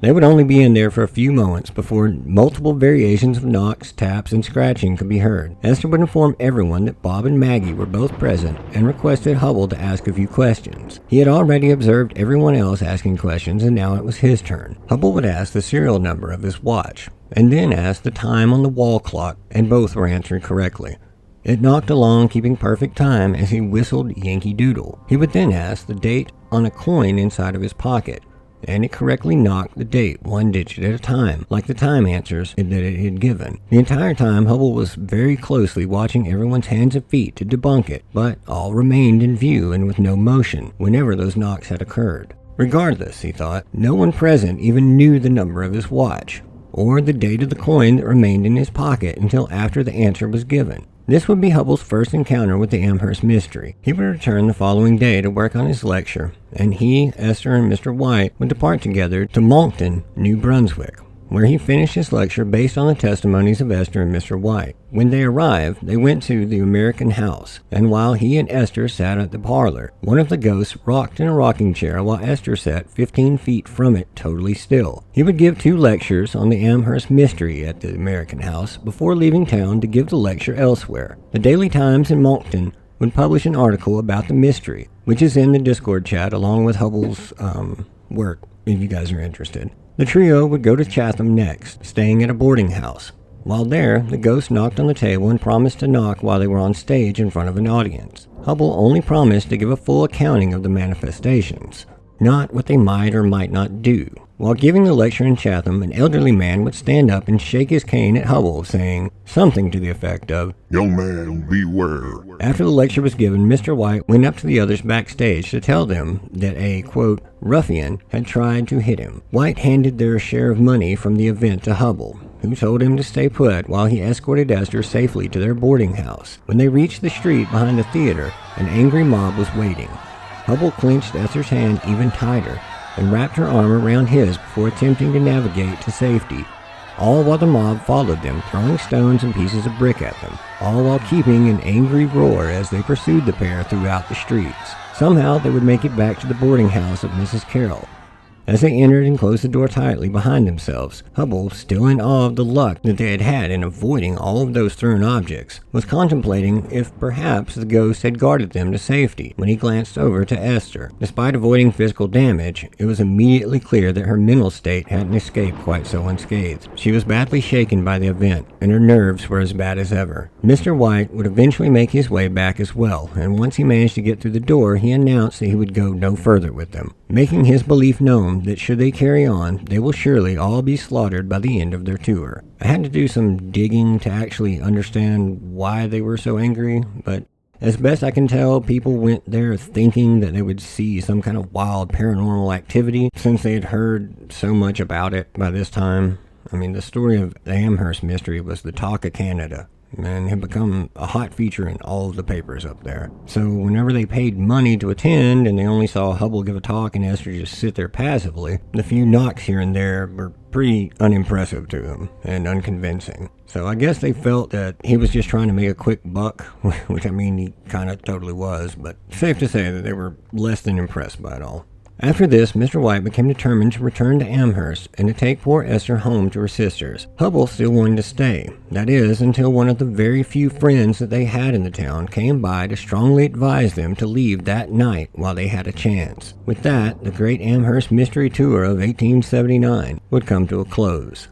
They would only be in there for a few moments before multiple variations of knocks, taps, and scratching could be heard. Esther would inform everyone that Bob and Maggie were both present and requested Hubbell to ask a few questions. He had already observed everyone else asking questions, and now it was his turn. Hubbell would ask the serial number of his watch, and then ask the time on the wall clock, and both were answered correctly. It knocked along, keeping perfect time as he whistled Yankee Doodle. He would then ask the date on a coin inside of his pocket, and it correctly knocked the date one digit at a time, like the time answers that it had given. The entire time, Hubbell was very closely watching everyone's hands and feet to debunk it, but all remained in view and with no motion whenever those knocks had occurred. Regardless, he thought, no one present even knew the number of his watch, or the date of the coin that remained in his pocket until after the answer was given. This would be Hubbell's first encounter with the Amherst Mystery. He would return the following day to work on his lecture, and he, Esther, and Mr. White would depart together to Moncton, New Brunswick, where he finished his lecture based on the testimonies of Esther and Mr. White. When they arrived, they went to the American house, and while he and Esther sat at the parlor, one of the ghosts rocked in a rocking chair while Esther sat 15 feet from it totally still. He would give 2 lectures on the Amherst Mystery at the American house before leaving town to give the lecture elsewhere. The Daily Times in Moncton would publish an article about the mystery, which is in the Discord chat along with Hubbell's work, if you guys are interested. The trio would go to Chatham next, staying at a boarding house. While there, the ghost knocked on the table and promised to knock while they were on stage in front of an audience. Hubbell only promised to give a full accounting of the manifestations, not what they might or might not do. While giving the lecture in Chatham, an elderly man would stand up and shake his cane at Hubbell, saying something to the effect of, "Young man, beware." After the lecture was given, Mr. White went up to the others backstage to tell them that a, quote, ruffian had tried to hit him. White handed their share of money from the event to Hubbell, who told him to stay put while he escorted Esther safely to their boarding house. When they reached the street behind the theater, an angry mob was waiting. Hubbell clenched Esther's hand even tighter and wrapped her arm around his before attempting to navigate to safety, all while the mob followed them, throwing stones and pieces of brick at them, all while keeping an angry roar as they pursued the pair throughout the streets. Somehow they would make it back to the boarding house of Mrs. Carroll. As they entered and closed the door tightly behind themselves, Hubble, still in awe of the luck that they had had in avoiding all of those thrown objects, was contemplating if perhaps the ghost had guarded them to safety when he glanced over to Esther. Despite avoiding physical damage, it was immediately clear that her mental state hadn't escaped quite so unscathed. She was badly shaken by the event, and her nerves were as bad as ever. Mr. White would eventually make his way back as well, and once he managed to get through the door, he announced that he would go no further with them, making his belief known that should they carry on, they will surely all be slaughtered by the end of their tour. I had to do some digging to actually understand why they were so angry, but as best I can tell, people went there thinking that they would see some kind of wild paranormal activity since they had heard so much about it by this time. I mean, the story of the Amherst Mystery was the talk of Canada, and had become a hot feature in all of the papers up there. So whenever they paid money to attend and they only saw Hubble give a talk and Esther just sit there passively, the few knocks here and there were pretty unimpressive to them and unconvincing. So I guess they felt that he was just trying to make a quick buck, which I mean he kind of totally was, but safe to say that they were less than impressed by it all. After this, Mr. White became determined to return to Amherst and to take poor Esther home to her sisters. Hubble still wanted to stay, that is, until one of the very few friends that they had in the town came by to strongly advise them to leave that night while they had a chance. With that, the Great Amherst Mystery Tour of 1879 would come to a close.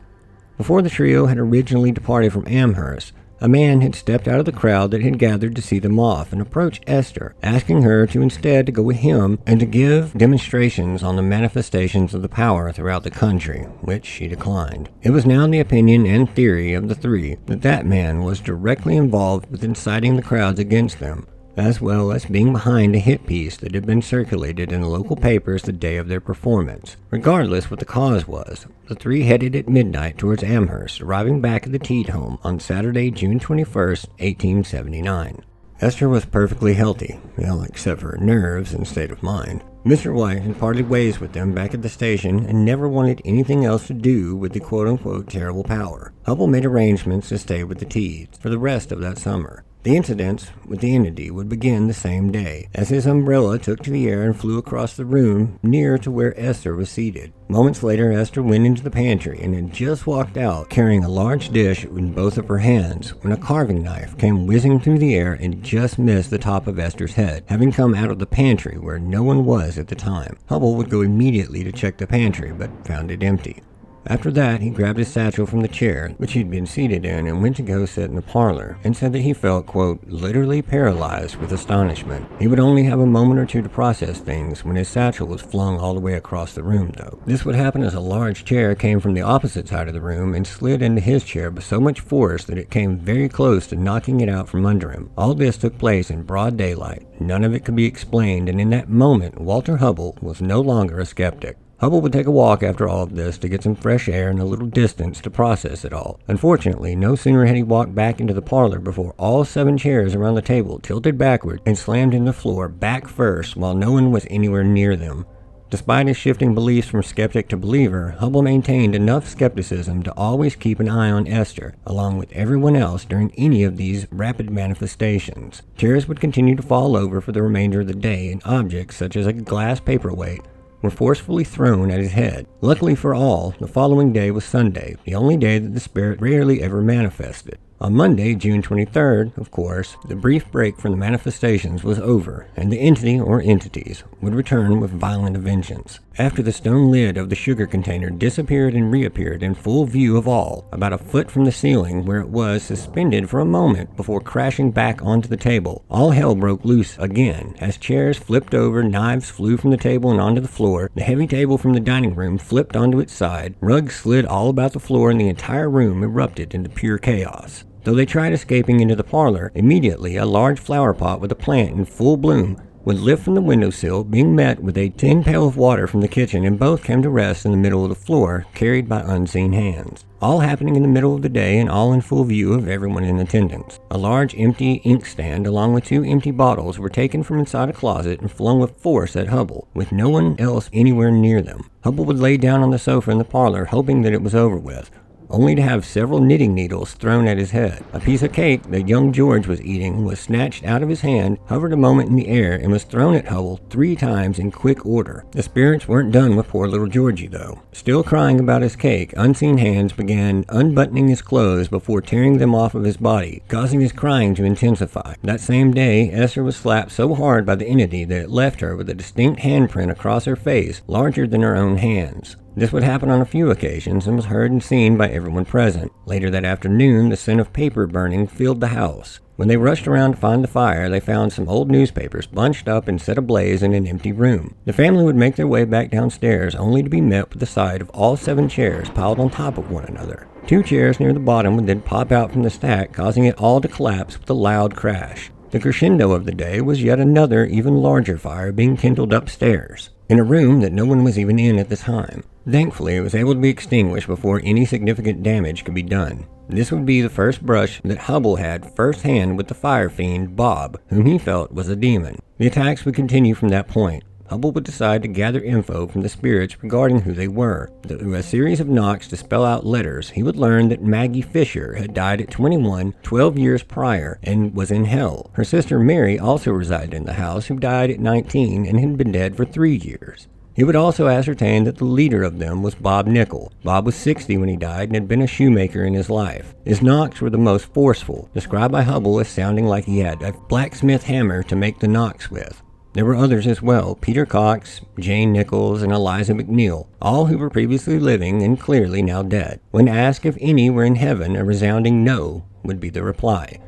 Before the trio had originally departed from Amherst, a man had stepped out of the crowd that had gathered to see them off and approached Esther, asking her to instead to go with him and to give demonstrations on the manifestations of the power throughout the country, which she declined. It was now the opinion and theory of the three that that man was directly involved with inciting the crowds against them, as well as being behind a hit piece that had been circulated in the local papers the day of their performance. Regardless what the cause was, the three headed at midnight towards Amherst, arriving back at the Teed home on Saturday, June 21st, 1879. Esther was perfectly healthy, except for her nerves and state of mind. Mr. White had parted ways with them back at the station and never wanted anything else to do with the quote-unquote terrible power. Hubble made arrangements to stay with the Teeds for the rest of that summer. The incidents with the entity would begin the same day, as his umbrella took to the air and flew across the room near to where Esther was seated. Moments later, Esther went into the pantry and had just walked out carrying a large dish in both of her hands when a carving knife came whizzing through the air and just missed the top of Esther's head, having come out of the pantry where no one was at the time. Hubble would go immediately to check the pantry, but found it empty. After that, he grabbed his satchel from the chair, which he'd been seated in, and went to go sit in the parlor, and said that he felt, quote, literally paralyzed with astonishment. He would only have a moment or two to process things when his satchel was flung all the way across the room, though. This would happen as a large chair came from the opposite side of the room and slid into his chair with so much force that it came very close to knocking it out from under him. All this took place in broad daylight. None of it could be explained, and in that moment, Walter Hubble was no longer a skeptic. Hubble would take a walk after all of this to get some fresh air and a little distance to process it all. Unfortunately, no sooner had he walked back into the parlor before all 7 chairs around the table tilted backward and slammed in the floor back first while no one was anywhere near them. Despite his shifting beliefs from skeptic to believer, Hubble maintained enough skepticism to always keep an eye on Esther, along with everyone else during any of these rapid manifestations. Chairs would continue to fall over for the remainder of the day, and objects such as a glass paperweight were forcefully thrown at his head. Luckily for all, the following day was Sunday, the only day that the spirit rarely ever manifested. On Monday, June 23rd, of course, the brief break from the manifestations was over, and the entity or entities would return with violent vengeance. After the stone lid of the sugar container disappeared and reappeared in full view of all, about a foot from the ceiling where it was suspended for a moment before crashing back onto the table, all hell broke loose again as chairs flipped over, knives flew from the table and onto the floor, the heavy table from the dining room flipped onto its side, rugs slid all about the floor, and the entire room erupted into pure chaos. Though they tried escaping into the parlor, immediately a large flower pot with a plant in full bloom would lift from the windowsill, being met with a tin pail of water from the kitchen, and both came to rest in the middle of the floor, carried by unseen hands. All happening in the middle of the day and all in full view of everyone in attendance. A large empty inkstand along with 2 empty bottles were taken from inside a closet and flung with force at Hubble, with no one else anywhere near them. Hubble would lay down on the sofa in the parlor, hoping that it was over with, only to have several knitting needles thrown at his head. A piece of cake that young George was eating was snatched out of his hand, hovered a moment in the air, and was thrown at Hubble 3 times in quick order. The spirits weren't done with poor little Georgie, though. Still crying about his cake, unseen hands began unbuttoning his clothes before tearing them off of his body, causing his crying to intensify. That same day, Esther was slapped so hard by the entity that it left her with a distinct handprint across her face, larger than her own hands. This would happen on a few occasions and was heard and seen by everyone present. Later that afternoon, the scent of paper burning filled the house. When they rushed around to find the fire, they found some old newspapers bunched up and set ablaze in an empty room. The family would make their way back downstairs, only to be met with the sight of all 7 chairs piled on top of one another. 2 chairs near the bottom would then pop out from the stack, causing it all to collapse with a loud crash. The crescendo of the day was yet another, even larger fire being kindled upstairs, in a room that no one was even in at the time. Thankfully, it was able to be extinguished before any significant damage could be done. This would be the first brush that Hubble had first-hand with the fire fiend, Bob, whom he felt was a demon. The attacks would continue from that point. Hubble would decide to gather info from the spirits regarding who they were. Through a series of knocks to spell out letters, he would learn that Maggie Fisher had died at 21, 12 years prior, and was in hell. Her sister Mary also resided in the house, who died at 19 and had been dead for 3 years. He would also ascertain that the leader of them was Bob Nickel. Bob was 60 when he died and had been a shoemaker in his life. His knocks were the most forceful, described by Hubble as sounding like he had a blacksmith hammer to make the knocks with. There were others as well, Peter Cox, Jane Nichols, and Eliza McNeil, all who were previously living and clearly now dead. When asked if any were in heaven, a resounding no would be the reply.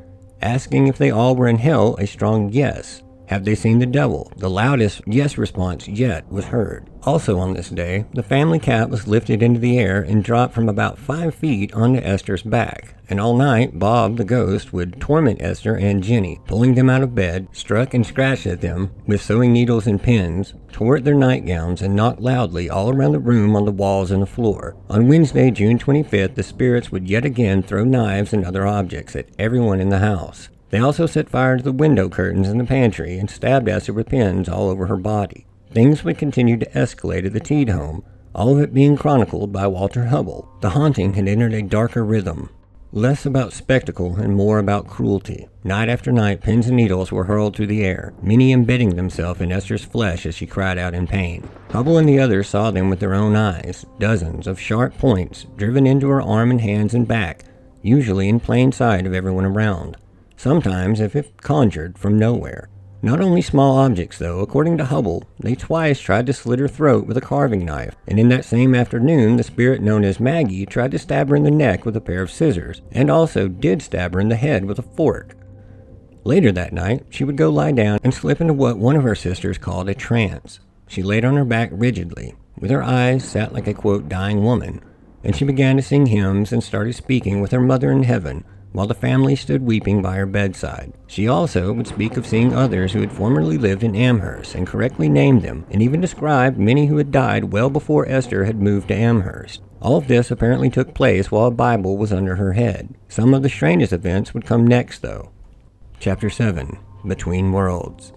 Asking if they all were in hell, a strong yes. Have they seen the devil? The loudest yes response yet was heard. Also on this day, the family cat was lifted into the air and dropped from about 5 feet onto Esther's back. And all night, Bob, the ghost, would torment Esther and Jenny, pulling them out of bed, struck and scratched at them with sewing needles and pins, tore at their nightgowns, and knocked loudly all around the room, on the walls, and the floor. On Wednesday, June 25th, the spirits would yet again throw knives and other objects at everyone in the house. They also set fire to the window curtains in the pantry and stabbed Esther with pins all over her body. Things would continue to escalate at the Teed home, all of it being chronicled by Walter Hubble. The haunting had entered a darker rhythm, less about spectacle and more about cruelty. Night after night, pins and needles were hurled through the air, many embedding themselves in Esther's flesh as she cried out in pain. Hubble and the others saw them with their own eyes, dozens of sharp points driven into her arm and hands and back, usually in plain sight of everyone around. Sometimes as if conjured from nowhere. Not only small objects, though. According to Hubble, they twice tried to slit her throat with a carving knife, and in that same afternoon, the spirit known as Maggie tried to stab her in the neck with a pair of scissors, and also did stab her in the head with a fork. Later that night, she would go lie down and slip into what one of her sisters called a trance. She laid on her back rigidly, with her eyes set like a, quote, dying woman, and she began to sing hymns and started speaking with her mother in heaven, while the family stood weeping by her bedside. She also would speak of seeing others who had formerly lived in Amherst and correctly named them, and even described many who had died well before Esther had moved to Amherst. All of this apparently took place while a Bible was under her head. Some of the strangest events would come next, though. Chapter 7. Between Worlds.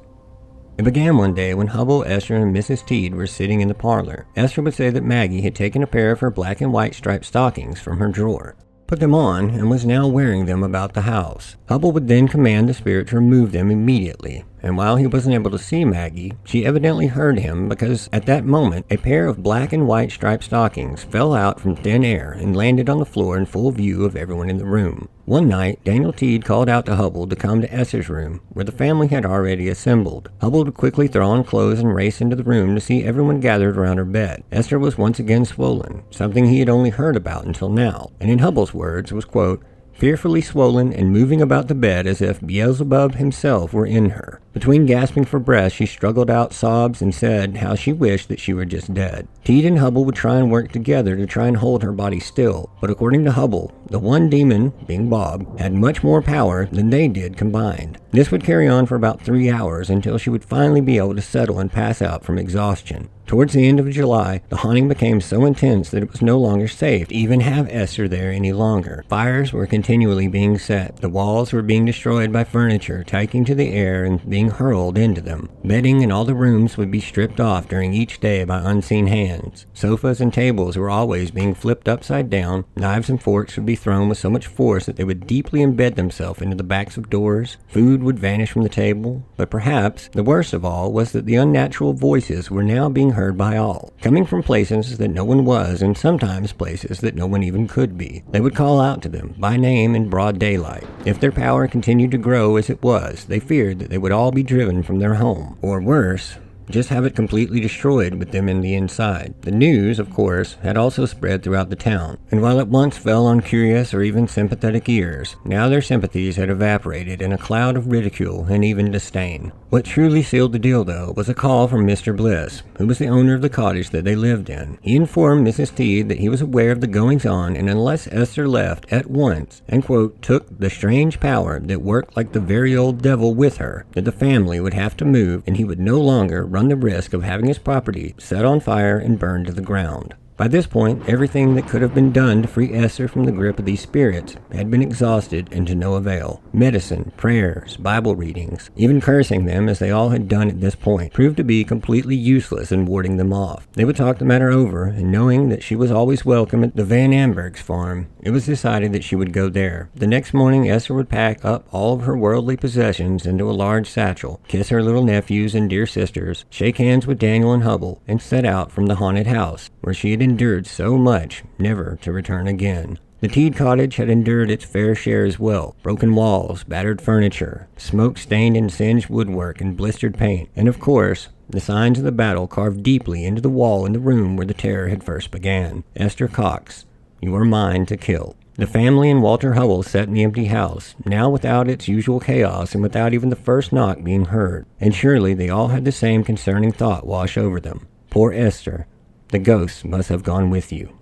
It began one day when Hubble, Esther, and Mrs. Teed were sitting in the parlor. Esther would say that Maggie had taken a pair of her black and white striped stockings from her drawer, put them on, and was now wearing them about the house. Hubble would then command the spirit to remove them immediately, and while he wasn't able to see Maggie, she evidently heard him because at that moment a pair of black and white striped stockings fell out from thin air and landed on the floor in full view of everyone in the room. One night, Daniel Teed called out to Hubble to come to Esther's room, where the family had already assembled. Hubble would quickly throw on clothes and race into the room to see everyone gathered around her bed. Esther was once again swollen, something he had only heard about until now, and in Hubble's words was, quote, fearfully swollen and moving about the bed as if Beelzebub himself were in her. Between gasping for breath, she struggled out sobs and said how she wished that she were just dead. Teed and Hubble would try and work together to try and hold her body still, but according to Hubble, the one demon, being Bob, had much more power than they did combined. This would carry on for about 3 hours until she would finally be able to settle and pass out from exhaustion. Towards the end of July, the haunting became so intense that it was no longer safe to even have Esther there any longer. Fires were continually being set. The walls were being destroyed by furniture taking to the air and being hurled into them. Bedding in all the rooms would be stripped off during each day by unseen hands. Sofas and tables were always being flipped upside down. Knives and forks would be thrown with so much force that they would deeply embed themselves into the backs of doors. Food would vanish from the table. But perhaps the worst of all was that the unnatural voices were now being heard by all, coming from places that no one was, and sometimes places that no one even could be. They would call out to them by name in broad daylight. If their power continued to grow as it was, they feared that they would all be driven from their home, or worse, just have it completely destroyed with them in the inside. The news, of course, had also spread throughout the town, and while it once fell on curious or even sympathetic ears, now their sympathies had evaporated in a cloud of ridicule and even disdain. What truly sealed the deal, though, was a call from Mr. Bliss, who was the owner of the cottage that they lived in. He informed Mrs. Teed that he was aware of the goings-on, and unless Esther left at once and, quote, took the strange power that worked like the very old devil with her, that the family would have to move, and he would no longer run the risk of having his property set on fire and burned to the ground. By this point, everything that could have been done to free Esther from the grip of these spirits had been exhausted and to no avail. Medicine, prayers, Bible readings, even cursing them as they all had done at this point, proved to be completely useless in warding them off. They would talk the matter over, and knowing that she was always welcome at the Van Amberg's farm, it was decided that she would go there. The next morning, Esther would pack up all of her worldly possessions into a large satchel, kiss her little nephews and dear sisters, shake hands with Daniel and Hubble, and set out from the haunted house, where she had endured so much, never to return again. The Teed cottage had endured its fair share as well. Broken walls, battered furniture, smoke-stained and singed woodwork and blistered paint, and of course, the signs of the battle carved deeply into the wall in the room where the terror had first began. Esther Cox, you are mine to kill. The family and Walter Hubble sat in the empty house, now without its usual chaos and without even the first knock being heard. And surely they all had the same concerning thought wash over them. Poor Esther. The ghosts must have gone with you.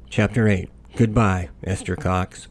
Chapter 8. Goodbye, Esther Cox.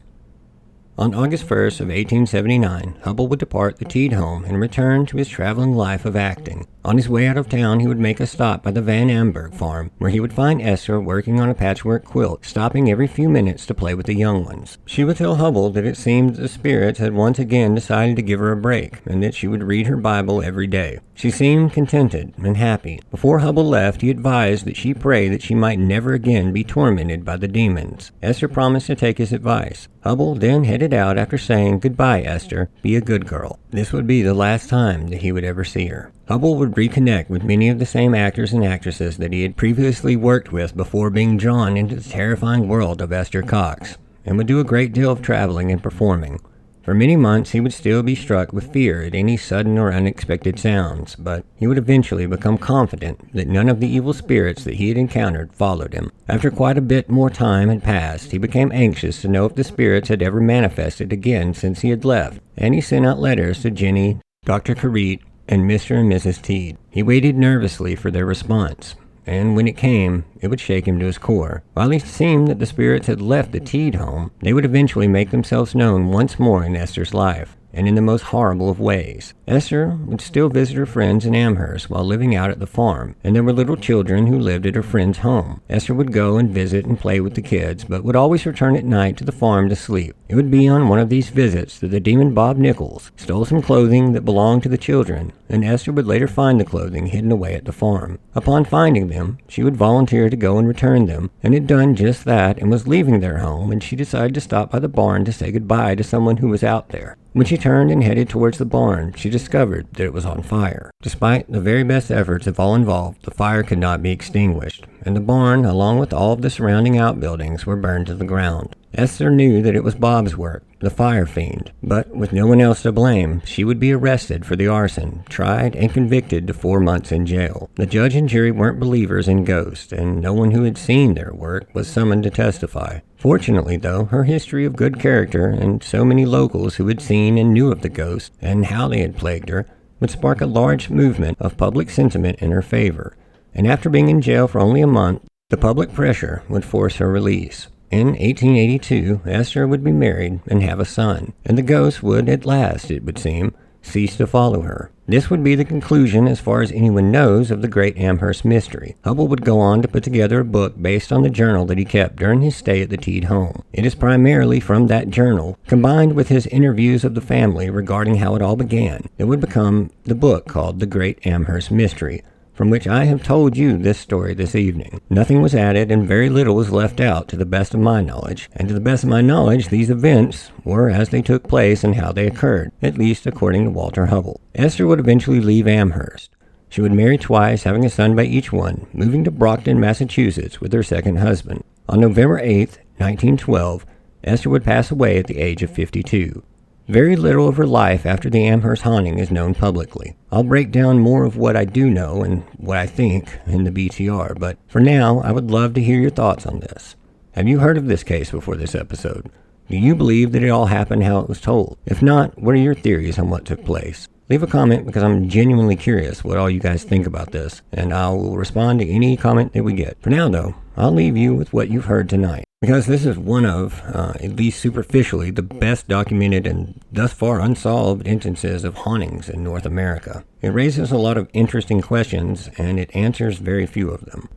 On August 1st of 1879, Hubble would depart the Teed home and return to his traveling life of acting. On his way out of town, he would make a stop by the Van Amberg farm, where he would find Esther working on a patchwork quilt, stopping every few minutes to play with the young ones. She would tell Hubble that it seemed the spirits had once again decided to give her a break, and that she would read her Bible every day. She seemed contented and happy. Before Hubble left, he advised that she pray that she might never again be tormented by the demons. Esther promised to take his advice. Hubble then headed out after saying, "Goodbye, Esther. Be a good girl." This would be the last time that he would ever see her. Hubble would reconnect with many of the same actors and actresses that he had previously worked with before being drawn into the terrifying world of Esther Cox, and would do a great deal of traveling and performing. For many months he would still be struck with fear at any sudden or unexpected sounds, but he would eventually become confident that none of the evil spirits that he had encountered followed him. After quite a bit more time had passed, he became anxious to know if the spirits had ever manifested again since he had left, and he sent out letters to Jenny, Dr. Carete, and Mr. and Mrs. Teed. He waited nervously for their response, and when it came, it would shake him to his core. While it seemed that the spirits had left the Teed home, they would eventually make themselves known once more in Esther's life, and in the most horrible of ways. Esther would still visit her friends in Amherst while living out at the farm, and there were little children who lived at her friend's home. Esther would go and visit and play with the kids, but would always return at night to the farm to sleep. It would be on one of these visits that the demon Bob Nichols stole some clothing that belonged to the children, and Esther would later find the clothing hidden away at the farm. Upon finding them, she would volunteer to go and return them, and had done just that and was leaving their home when she decided to stop by the barn to say goodbye to someone who was out there. When she turned and headed towards the barn, she discovered that it was on fire. Despite the very best efforts of all involved, the fire could not be extinguished, and the barn, along with all of the surrounding outbuildings, were burned to the ground. Esther knew that it was Bob's work, the fire fiend, but with no one else to blame, she would be arrested for the arson, tried, and convicted to 4 months in jail. The judge and jury weren't believers in ghosts, and no one who had seen their work was summoned to testify. Fortunately, though, her history of good character and so many locals who had seen and knew of the ghost and how they had plagued her would spark a large movement of public sentiment in her favor, and after being in jail for only a month, the public pressure would force her release. In 1882, Esther would be married and have a son, and the ghost would, at last, it would seem, cease to follow her. This would be the conclusion as far as anyone knows of the Great Amherst Mystery. Hubble would go on to put together a book based on the journal that he kept during his stay at the Teed home. It is primarily from that journal, combined with his interviews of the family regarding how it all began, that would become the book called The Great Amherst Mystery, from which I have told you this story this evening. Nothing was added and very little was left out to the best of my knowledge, and to the best of my knowledge these events were as they took place and how they occurred, at least according to Walter Hubble. Esther would eventually leave Amherst. She would marry twice, having a son by each one, moving to Brockton, Massachusetts with her second husband. On November 8, 1912, Esther would pass away at the age of 52. Very little of her life after the Amherst haunting is known publicly. I'll break down more of what I do know and what I think in the BTR, but for now, I would love to hear your thoughts on this. Have you heard of this case before this episode? Do you believe that it all happened how it was told? If not, what are your theories on what took place? Leave a comment because I'm genuinely curious what all you guys think about this, and I will respond to any comment that we get. For now, though, I'll leave you with what you've heard tonight, because this is one of, at least superficially, the best documented and thus far unsolved instances of hauntings in North America. It raises a lot of interesting questions, and it answers very few of them.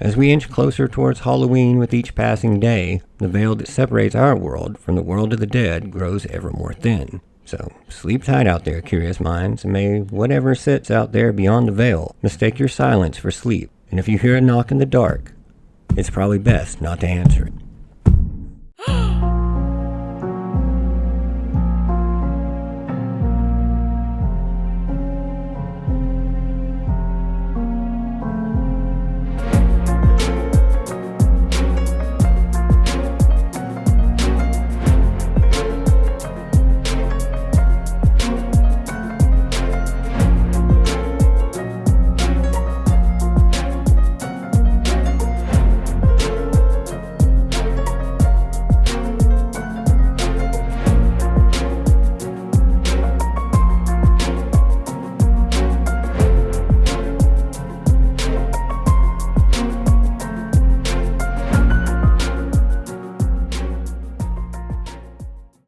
As we inch closer towards Halloween with each passing day, the veil that separates our world from the world of the dead grows ever more thin. So, sleep tight out there, curious minds, and may whatever sits out there beyond the veil mistake your silence for sleep. And if you hear a knock in the dark, it's probably best not to answer it.